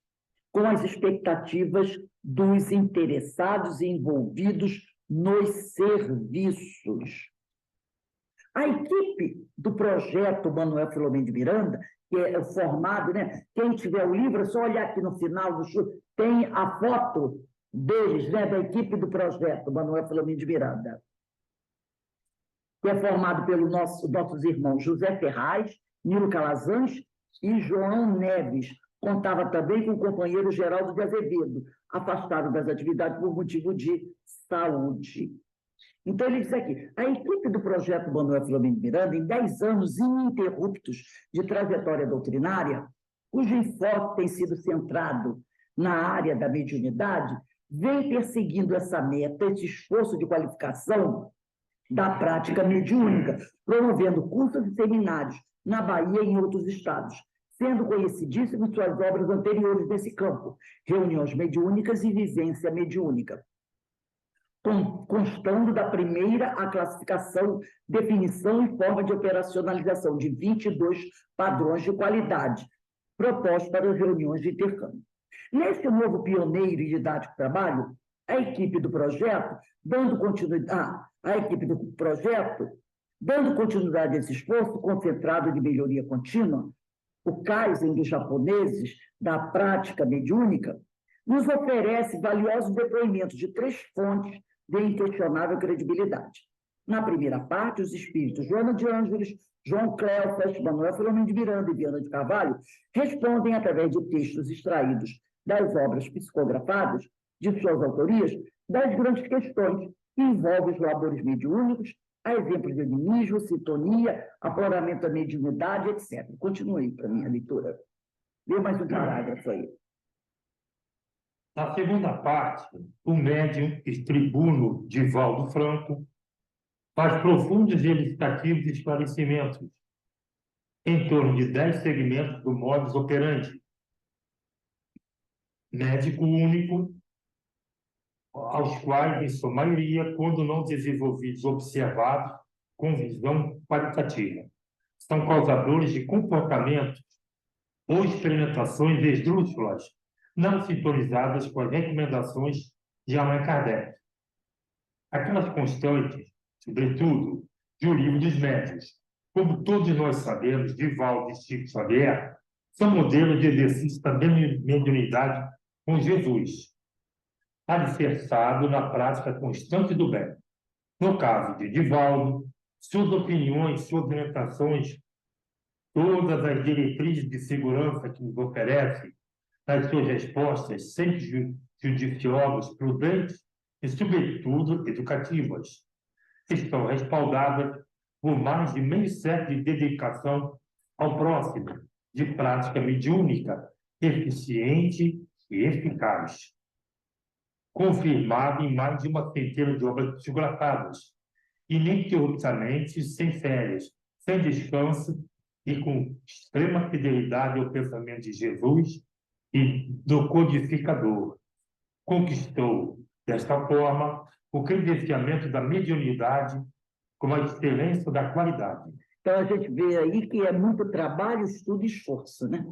S1: com as expectativas dos interessados e envolvidos nos serviços. A equipe do projeto Manuel Filomeno de Miranda, que é formado, né? Quem tiver o livro, é só olhar aqui no final do show, tem a foto deles, né? Da equipe do projeto Manuel Filomeno de Miranda, que é formado pelos nossos irmãos José Ferraz, Nilo Calazans e João Neves. Contava também com o companheiro Geraldo de Azevedo, afastado das atividades por motivo de saúde. Então, ele diz aqui: a equipe do projeto Manuel Filomeno de Miranda, em 10 anos ininterruptos de trajetória doutrinária, cujo enfoque tem sido centrado na área da mediunidade, vem perseguindo essa meta, esse esforço de qualificação da prática mediúnica, promovendo cursos e seminários na Bahia e em outros estados, sendo conhecidíssimo suas obras anteriores nesse campo, reuniões mediúnicas e vivência mediúnica, constando da primeira a classificação, definição e forma de operacionalização de 22 padrões de qualidade propostos para as reuniões de intercâmbio. Neste novo pioneiro e didático trabalho, a equipe do projeto, dando continuidade a esse esforço concentrado de melhoria contínua, o Kaizen dos japoneses da prática mediúnica, nos oferece valiosos depoimentos de 3 fontes de inquestionável credibilidade. Na primeira parte, os espíritos Joana de Ângeles, João Cleofas, Manuel Filomeno de Miranda e Viana de Carvalho respondem através de textos extraídos das obras psicografadas de suas autorias das grandes questões que envolvem os labores mediúnicos, a exemplos de animismo, sintonia, afloramento da mediunidade, etc. Continue para a minha leitura. Lê mais um parágrafo aí.
S3: Na segunda parte, o médium e tribuno Divaldo Franco faz profundos e elucidativos esclarecimentos em torno de 10 segmentos do modus operandi. Médico único, aos quais, em sua maioria, quando não desenvolvidos, observados com visão qualitativa, são causadores de comportamentos ou experimentações esdrúxulas, não sintonizadas com as recomendações de Allan Kardec. Aquelas constantes, sobretudo, de O Livro dos Médiuns, como todos nós sabemos, Divaldo e Chico Xavier, são modelos de exercício da mediunidade com Jesus, alicerçado na prática constante do bem. No caso de Divaldo, suas opiniões, suas orientações, todas as diretrizes de segurança que nos oferece, nas suas respostas sempre judiciosas, prudentes e, sobretudo, educativas, estão respaldadas por mais de meio século de dedicação ao próximo, de prática mediúnica, eficiente e eficaz, confirmado em mais de uma centena de obras psicografadas, ininterruptamente, sem férias, sem descanso e com extrema fidelidade ao pensamento de Jesus e do codificador. Conquistou, desta forma, o credenciamento da mediunidade com a excelência da qualidade.
S1: Então, a gente vê aí que é muito trabalho, estudo e esforço, né?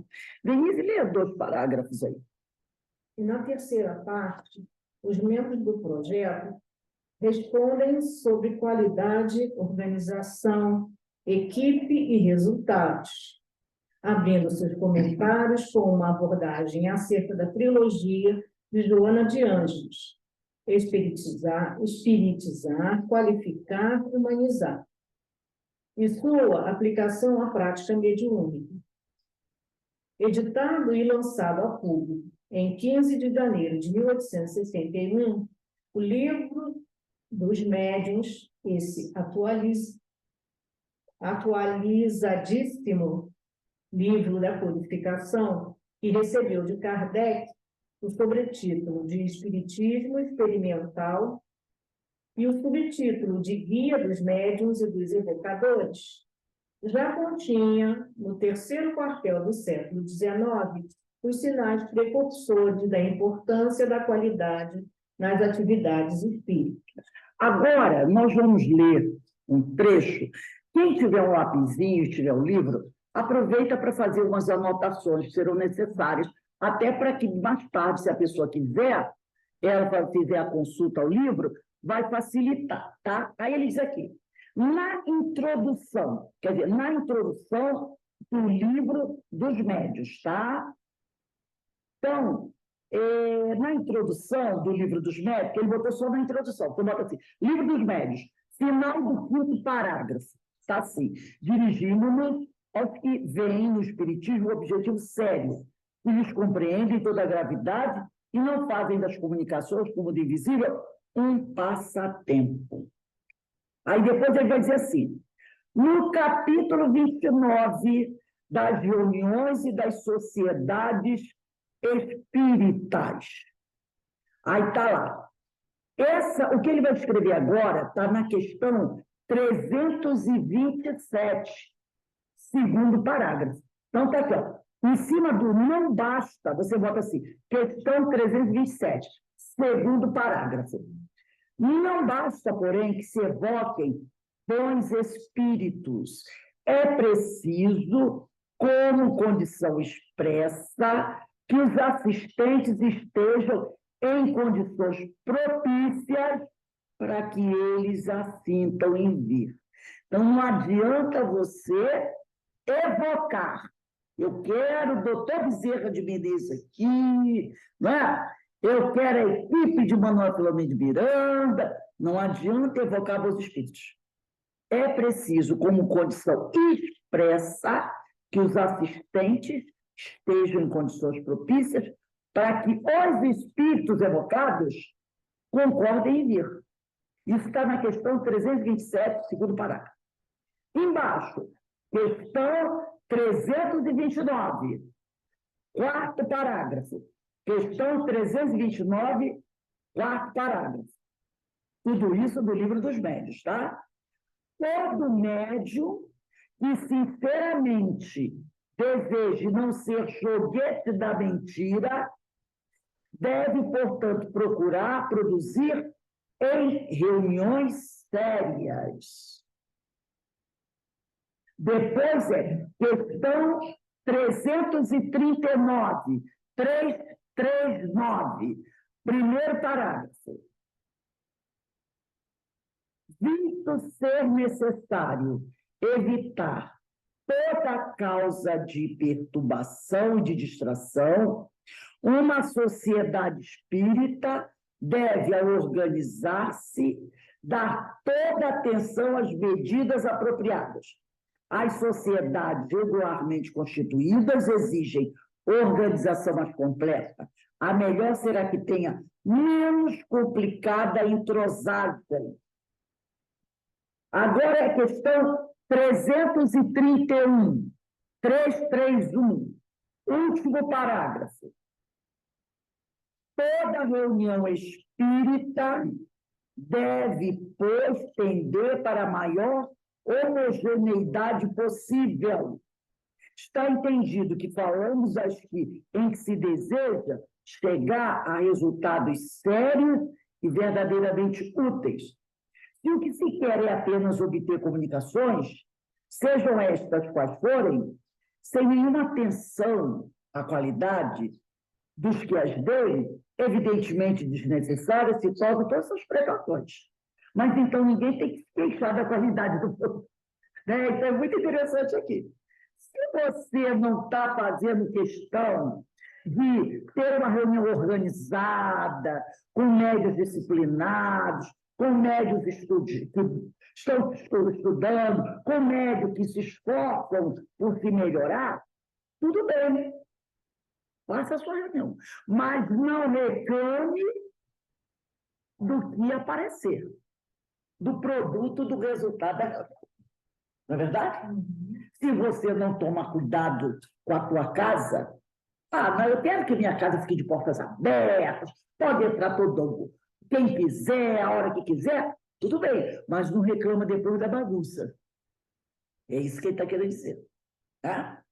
S1: Denise, lê 2 parágrafos aí.
S6: E na terceira parte, os membros do projeto respondem sobre qualidade, organização, equipe e resultados, abrindo seus comentários com uma abordagem acerca da trilogia de Joana de Ângeles: espiritizar, qualificar, humanizar, e sua aplicação à prática mediúnica. Editado e lançado a público em 15 de janeiro de 1861, o Livro dos Médiuns, esse atualizadíssimo livro da codificação, que recebeu de Kardec o sobretítulo de Espiritismo Experimental e o subtítulo de Guia dos Médiuns e dos Evocadores, já continha, no terceiro quartel do século XIX, os sinais precursores da importância da qualidade nas atividades espíritas.
S1: Agora, nós vamos ler um trecho. Quem tiver um lapisinho, tiver um livro, aproveita para fazer umas anotações que serão necessárias, até para que mais tarde, se a pessoa quiser, ela fizer a consulta ao livro, vai facilitar, tá? Aí ele diz aqui, na introdução do Livro dos Médiuns, tá? Então, na introdução do Livro dos Médiuns, ele botou só na introdução, então bota assim, Livro dos Médiuns, final do 5º parágrafo, tá assim, dirigimos-nos aos que veem no Espiritismo o objetivo sério, e lhes compreendem toda a gravidade e não fazem das comunicações, como de invisível, um passatempo. Aí depois ele vai dizer assim, no capítulo 29 das reuniões e das sociedades espíritas. Aí está lá. O que ele vai escrever agora está na questão 327, segundo parágrafo. Então está aqui, ó. Em cima do não basta, você bota assim, questão 327, segundo parágrafo. Não basta, porém, que se evoquem bons espíritos. É preciso, como condição expressa, que os assistentes estejam em condições propícias para que eles assintam em vir. Então, não adianta você evocar. Eu quero o doutor Bezerra de Menezes aqui, não é? Eu quero a equipe de Manuel Filomeno de Miranda. Não adianta evocar bons espíritos. é preciso, como condição expressa, que os assistentes estejam em condições propícias para que os espíritos evocados concordem em vir. Isso está na questão 327, segundo parágrafo. Embaixo, questão 329, quarto parágrafo. Questão 329, quarto parágrafo. Tudo isso do Livro dos Médiuns, tá? Todo médium que sinceramente deseje não ser joguete da mentira deve, portanto, procurar produzir em reuniões sérias. Depois questão 339, 339, primeiro parágrafo. Visto ser necessário evitar toda causa de perturbação e de distração, uma sociedade espírita deve, ao organizar-se, dar toda atenção às medidas apropriadas. As sociedades regularmente constituídas exigem organização mais completa. A melhor será que tenha menos complicada entrosagem. Agora é a questão 331, 331, último parágrafo. Toda reunião espírita deve, pois, tender para a maior homogeneidade possível. Está entendido que falamos em que se deseja chegar a resultados sérios e verdadeiramente úteis. Se o que se quer é apenas obter comunicações, sejam estas quais forem, sem nenhuma atenção à qualidade dos que as deem, evidentemente desnecessárias, se tornam todas essas precauções. Mas então ninguém tem que se queixar da qualidade do produto. Né? Então é muito interessante aqui. Se você não está fazendo questão de ter uma reunião organizada, com médios disciplinados, com médios que estão estudando, com médios que se esforçam por se melhorar, tudo bem. Faça a sua reunião. Mas não reclame do que aparecer, do produto, do resultado da reunião. Não é verdade? Se você não toma cuidado com a tua casa, não, eu quero que minha casa fique de portas abertas, pode entrar todo mundo. Quem quiser, a hora que quiser, tudo bem, mas não reclama depois da bagunça. É isso que ele está querendo dizer. Tá?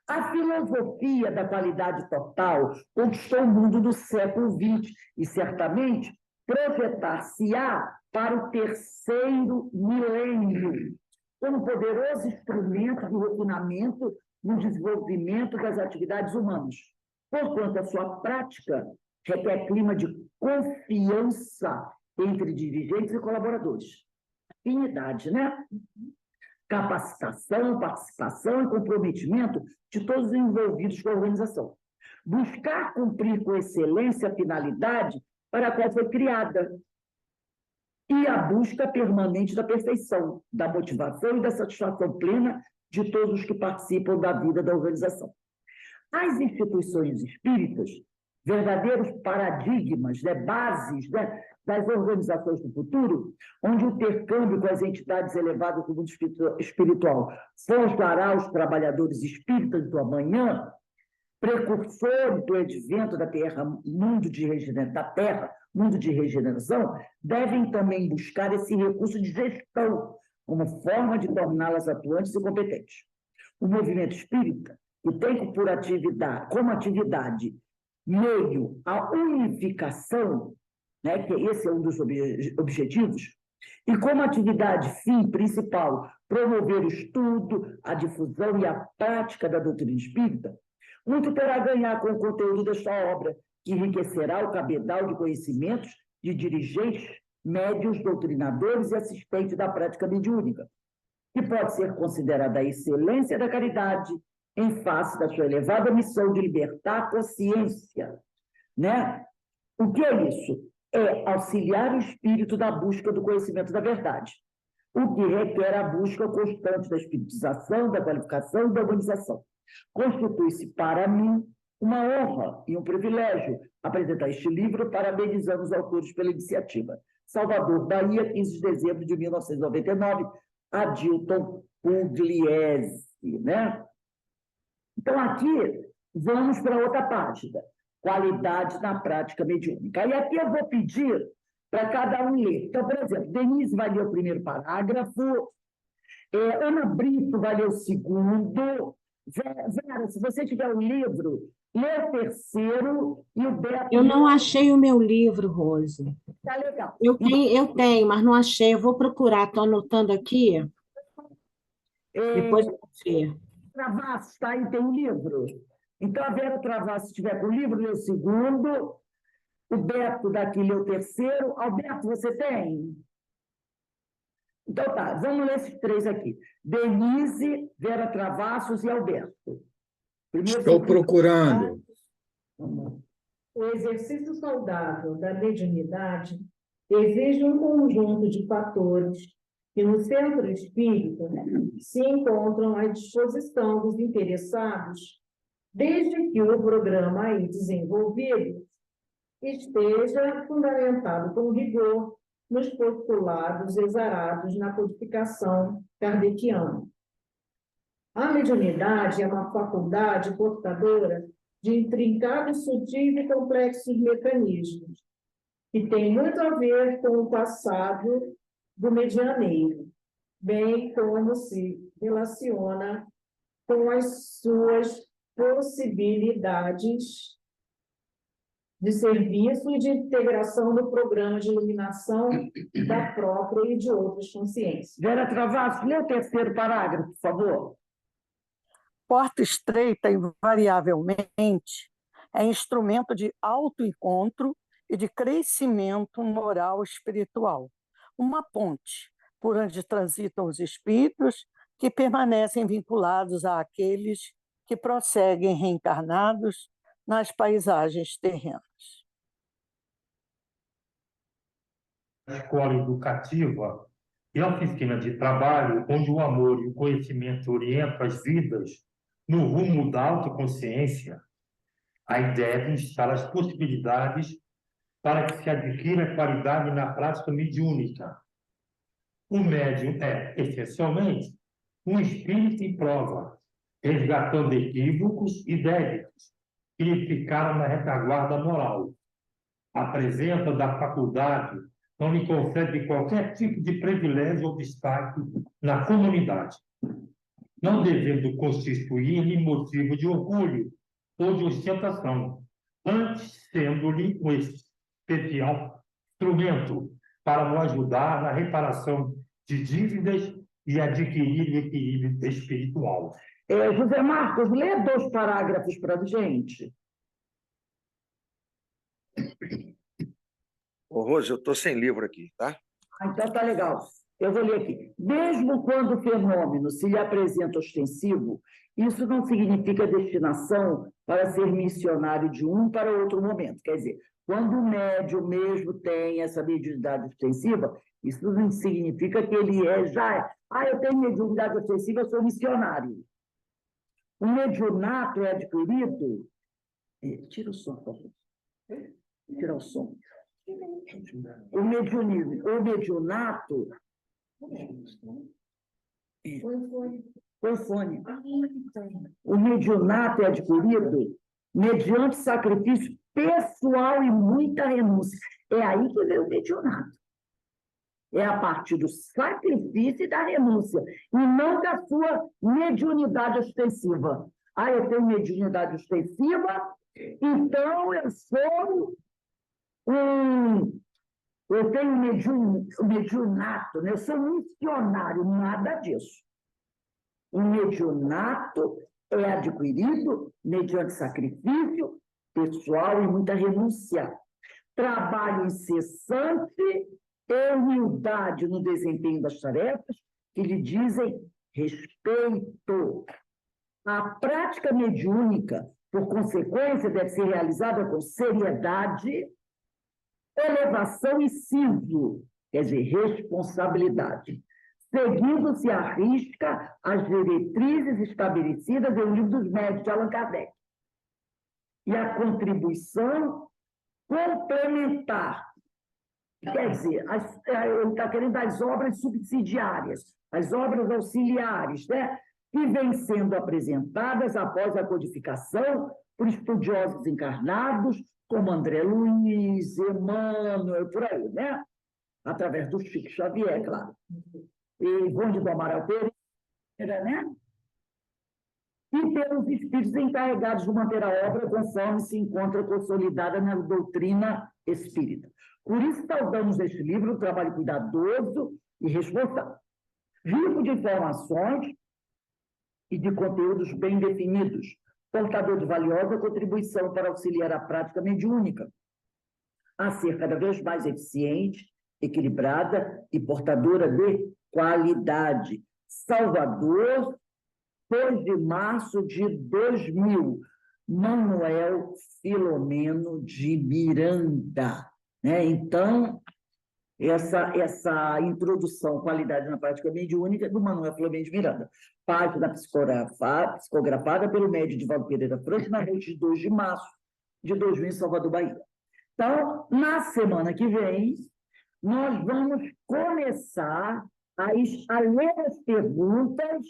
S1: A filosofia da qualidade total conquistou o mundo do século XX e, certamente, projetar-se-á para o terceiro milênio, como poderoso instrumento de refinamento no desenvolvimento das atividades humanas. Porquanto, a sua prática requer clima de confiança entre dirigentes e colaboradores. Afinidade, né? Capacitação, participação e comprometimento de todos os envolvidos com a organização. Buscar cumprir com excelência a finalidade para a qual foi criada. E a busca permanente da perfeição, da motivação e da satisfação plena de todos os que participam da vida da organização. As instituições espíritas, verdadeiros paradigmas, bases das organizações do futuro, onde o intercâmbio com as entidades elevadas do mundo espiritual forjará os trabalhadores espíritas do amanhã, precursores do advento da Terra, mundo de regeneração, devem também buscar esse recurso de gestão como forma de torná-las atuantes e competentes. O movimento espírita, que tem como atividade meio à unificação, né, que esse é um dos objetivos, e como atividade fim principal, promover o estudo, a difusão e a prática da doutrina espírita, muito terá a ganhar com o conteúdo desta obra, que enriquecerá o cabedal de conhecimentos de dirigentes, médios, doutrinadores e assistentes da prática mediúnica, que pode ser considerada a excelência da caridade em face da sua elevada missão de libertar a consciência. Né? O que é isso? É auxiliar o espírito da busca do conhecimento da verdade, o que requer a busca constante da espiritização, da qualificação e da humanização. Constitui-se para mim uma honra e um privilégio apresentar este livro, parabenizando os autores pela iniciativa. Salvador, Bahia, 15 de dezembro de 1999, Adilton Pugliese, né? Então, aqui, vamos para outra página, qualidade na prática mediúnica. E aqui eu vou pedir para cada um ler. Então, por exemplo, Denise vai ler o primeiro parágrafo, Ana Brito vai ler o segundo, Vera, se você tiver o livro, lê o terceiro e o Beto...
S7: Eu não achei o meu livro, Rose.
S1: Tá legal.
S7: Eu tenho, mas não achei. Eu vou procurar, estou anotando aqui. Depois eu vou ver.
S1: Travassos, tá? E tem um livro. Então, a Vera Travassos, se tiver com o livro, lê o segundo. O Beto daqui lê o terceiro. Alberto, você tem? Então, tá. Vamos ler esses três aqui. Denise, Vera Travassos e Alberto.
S5: Estou procurando.
S6: O exercício saudável da mediunidade exige um conjunto de fatores que no centro espírita se encontram à disposição dos interessados, desde que o programa aí desenvolvido esteja fundamentado com rigor nos postulados exarados na codificação kardeciana. A mediunidade é uma faculdade portadora de intrincados, sutis e complexos mecanismos, que tem muito a ver com o passado do medianeiro, bem como se relaciona com as suas possibilidades de serviço e de integração no programa de iluminação da própria e de outras consciências.
S1: Vera Travassos, lê o terceiro parágrafo, por favor.
S4: Porta estreita, invariavelmente, é instrumento de autoencontro e de crescimento moral espiritual. Uma ponte por onde transitam os espíritos que permanecem vinculados àqueles que prosseguem reencarnados nas paisagens terrenas.
S3: A escola educativa é a oficina de trabalho onde o amor e o conhecimento orientam as vidas no rumo da autoconsciência. Aí devem estar as possibilidades para que se adquira qualidade na prática mediúnica. O médium é, essencialmente, um espírito em prova, resgatando equívocos e débitos que lhe ficaram na retaguarda moral. Apresenta da faculdade, não lhe concede qualquer tipo de privilégio ou destaque na comunidade, não devendo constituir-lhe motivo de orgulho ou de ostentação, antes sendo-lhe um especial instrumento para nos ajudar na reparação de dívidas e adquirir equilíbrio espiritual.
S1: José Marcos, lê 2 parágrafos para a gente.
S2: Ô, Rose, eu estou sem livro aqui, tá?
S1: Então tá legal. Eu vou ler aqui. Mesmo quando o fenômeno se lhe apresenta ostensivo, isso não significa destinação para ser missionário de um para outro momento. Quer dizer, quando o médium mesmo tem essa mediunidade ostensiva, isso não significa que ele eu tenho mediunidade ostensiva, eu sou missionário. O mediunato é adquirido... Tira o som, por favor. Tira o som. O mediunato... Põe fone. O mediunato é adquirido mediante sacrifício pessoal e muita renúncia. É aí que vem o mediunato. É a partir do sacrifício e da renúncia, e não da sua mediunidade ostensiva. Eu tenho mediunidade ostensiva, então eu sou eu tenho mediunato, né? Eu sou missionário, nada disso. O mediunato é adquirido mediante sacrifício pessoal e muita renúncia. Trabalho incessante e humildade no desempenho das tarefas que lhe dizem respeito. A prática mediúnica, por consequência, deve ser realizada com seriedade, elevação e siso, quer dizer, responsabilidade, seguindo-se à risca as diretrizes estabelecidas em O Livro dos Médiuns, de Allan Kardec. E a contribuição complementar, quer dizer, ele está querendo as obras subsidiárias, as obras auxiliares, né? Que vêm sendo apresentadas após a codificação por estudiosos encarnados, como André Luiz, Emmanuel, por aí, né? Através do Chico Xavier, claro. E Conde do Amaral Pereira, né? E pelos espíritos encarregados de manter a obra conforme se encontra consolidada na doutrina espírita. Por isso, saudamos este livro um trabalho cuidadoso e responsável, rico de informações e de conteúdos bem definidos, portador de valiosa contribuição para auxiliar a prática mediúnica, a ser cada vez mais eficiente, equilibrada e portadora de qualidade. Salvador, 2 de março de 2000, Manuel Filomeno de Miranda. Né? Então, essa introdução, qualidade na prática mediúnica, do Manuel Filomeno de Miranda. Página psicografada pelo médium Divaldo Pereira Franco, na noite de 2 de março de 2000, em Salvador, Bahia. Então, na semana que vem, nós vamos começar a ler as perguntas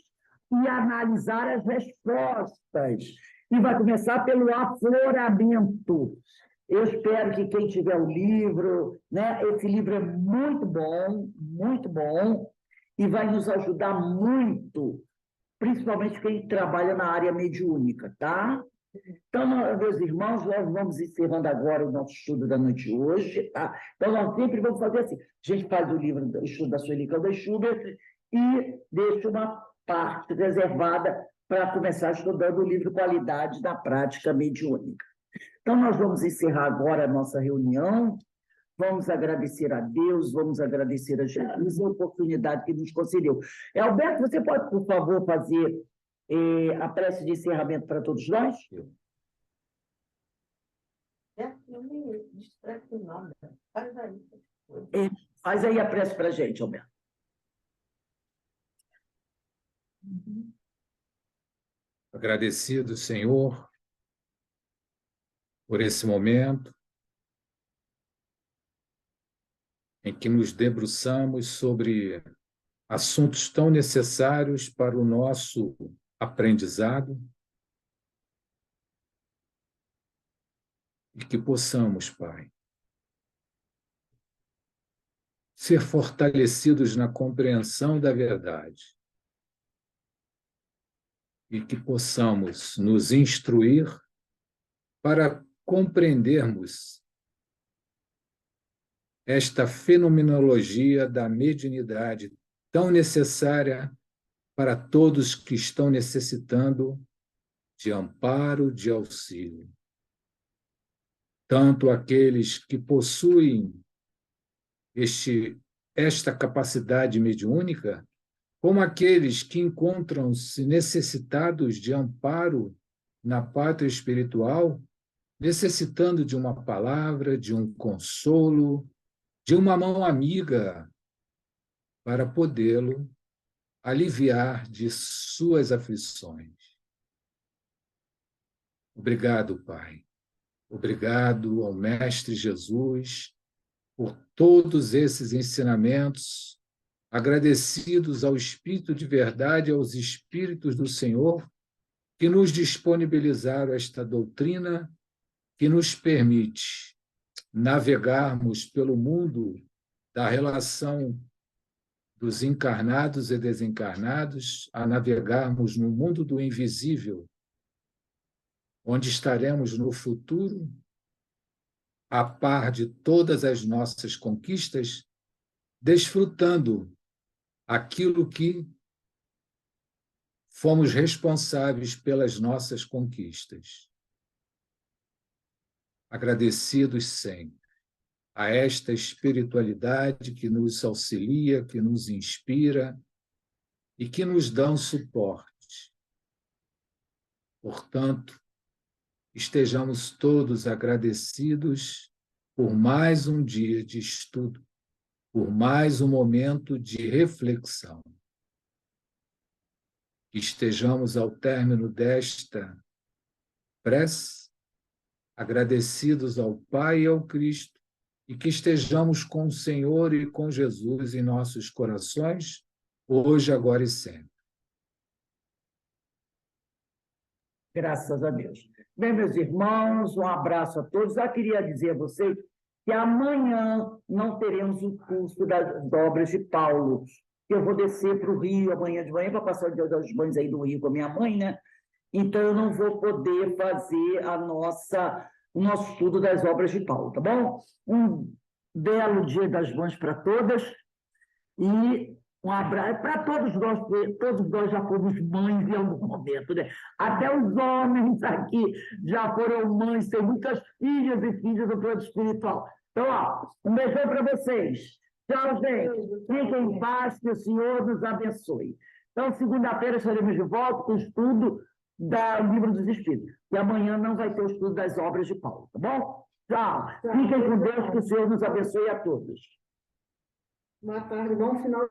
S1: e analisar as respostas. E vai começar pelo afloramento. Eu espero que quem tiver o livro, né? Esse livro é muito bom, e vai nos ajudar muito, principalmente quem trabalha na área mediúnica, tá? Então, meus irmãos, nós vamos encerrando agora o nosso estudo da noite de hoje, tá? Então, nós sempre vamos fazer assim, a gente faz o livro, o estudo da Sueli Caldas Schubert, e deixa uma parte reservada para começar estudando o livro Qualidade da Prática Mediúnica. Então, nós vamos encerrar agora a nossa reunião, vamos agradecer a Deus, vamos agradecer a Jesus a oportunidade que nos concedeu. Alberto, você pode, por favor, fazer a prece de encerramento para todos nós?
S4: Não me distrata nada. Faz aí.
S1: Faz aí a prece para a gente, Alberto.
S5: Agradecido, Senhor, por esse momento em que nos debruçamos sobre assuntos tão necessários para o nosso aprendizado e que possamos, Pai, ser fortalecidos na compreensão da verdade e que possamos nos instruir para compreendermos esta fenomenologia da mediunidade tão necessária para todos que estão necessitando de amparo, de auxílio. Tanto aqueles que possuem esta capacidade mediúnica, como aqueles que encontram-se necessitados de amparo na pátria espiritual, necessitando de uma palavra, de um consolo, de uma mão amiga para podê-lo aliviar de suas aflições. Obrigado, Pai. Obrigado ao Mestre Jesus por todos esses ensinamentos, agradecidos ao Espírito de verdade, aos Espíritos do Senhor, que nos disponibilizaram esta doutrina que nos permite navegarmos pelo mundo da relação dos encarnados e desencarnados, a navegarmos no mundo do invisível, onde estaremos no futuro, a par de todas as nossas conquistas, desfrutando aquilo que fomos responsáveis pelas nossas conquistas. Agradecidos sempre a esta espiritualidade que nos auxilia, que nos inspira e que nos dá um suporte. Portanto, estejamos todos agradecidos por mais um dia de estudo, por mais um momento de reflexão. Que estejamos ao término desta prece, agradecidos ao Pai e ao Cristo, e que estejamos com o Senhor e com Jesus em nossos corações, hoje, agora e sempre.
S1: Graças a Deus. Bem, meus irmãos, um abraço a todos. Eu queria dizer a vocês que amanhã não teremos o curso das obras de Paulo. Eu vou descer para o Rio amanhã de manhã para passar o Dia das Mães aí no Rio com a minha mãe, né? Então, eu não vou poder fazer o nosso estudo das obras de Paulo, tá bom? Um belo Dia das Mães para todas e um abraço para todos nós, porque todos nós já fomos mães em algum momento, né? Até os homens aqui já foram mães, tem muitas filhas e filhos do plano espiritual. Então, ó, um beijão para vocês. Tchau, gente. Fiquem em paz, que o Senhor nos abençoe. Então, segunda-feira estaremos de volta com o estudo do Livro dos Espíritos. E amanhã não vai ter o estudo das obras de Paulo, tá bom? Tchau. Fiquem com Deus, que o Senhor nos abençoe a todos.
S6: Boa tarde, bom final.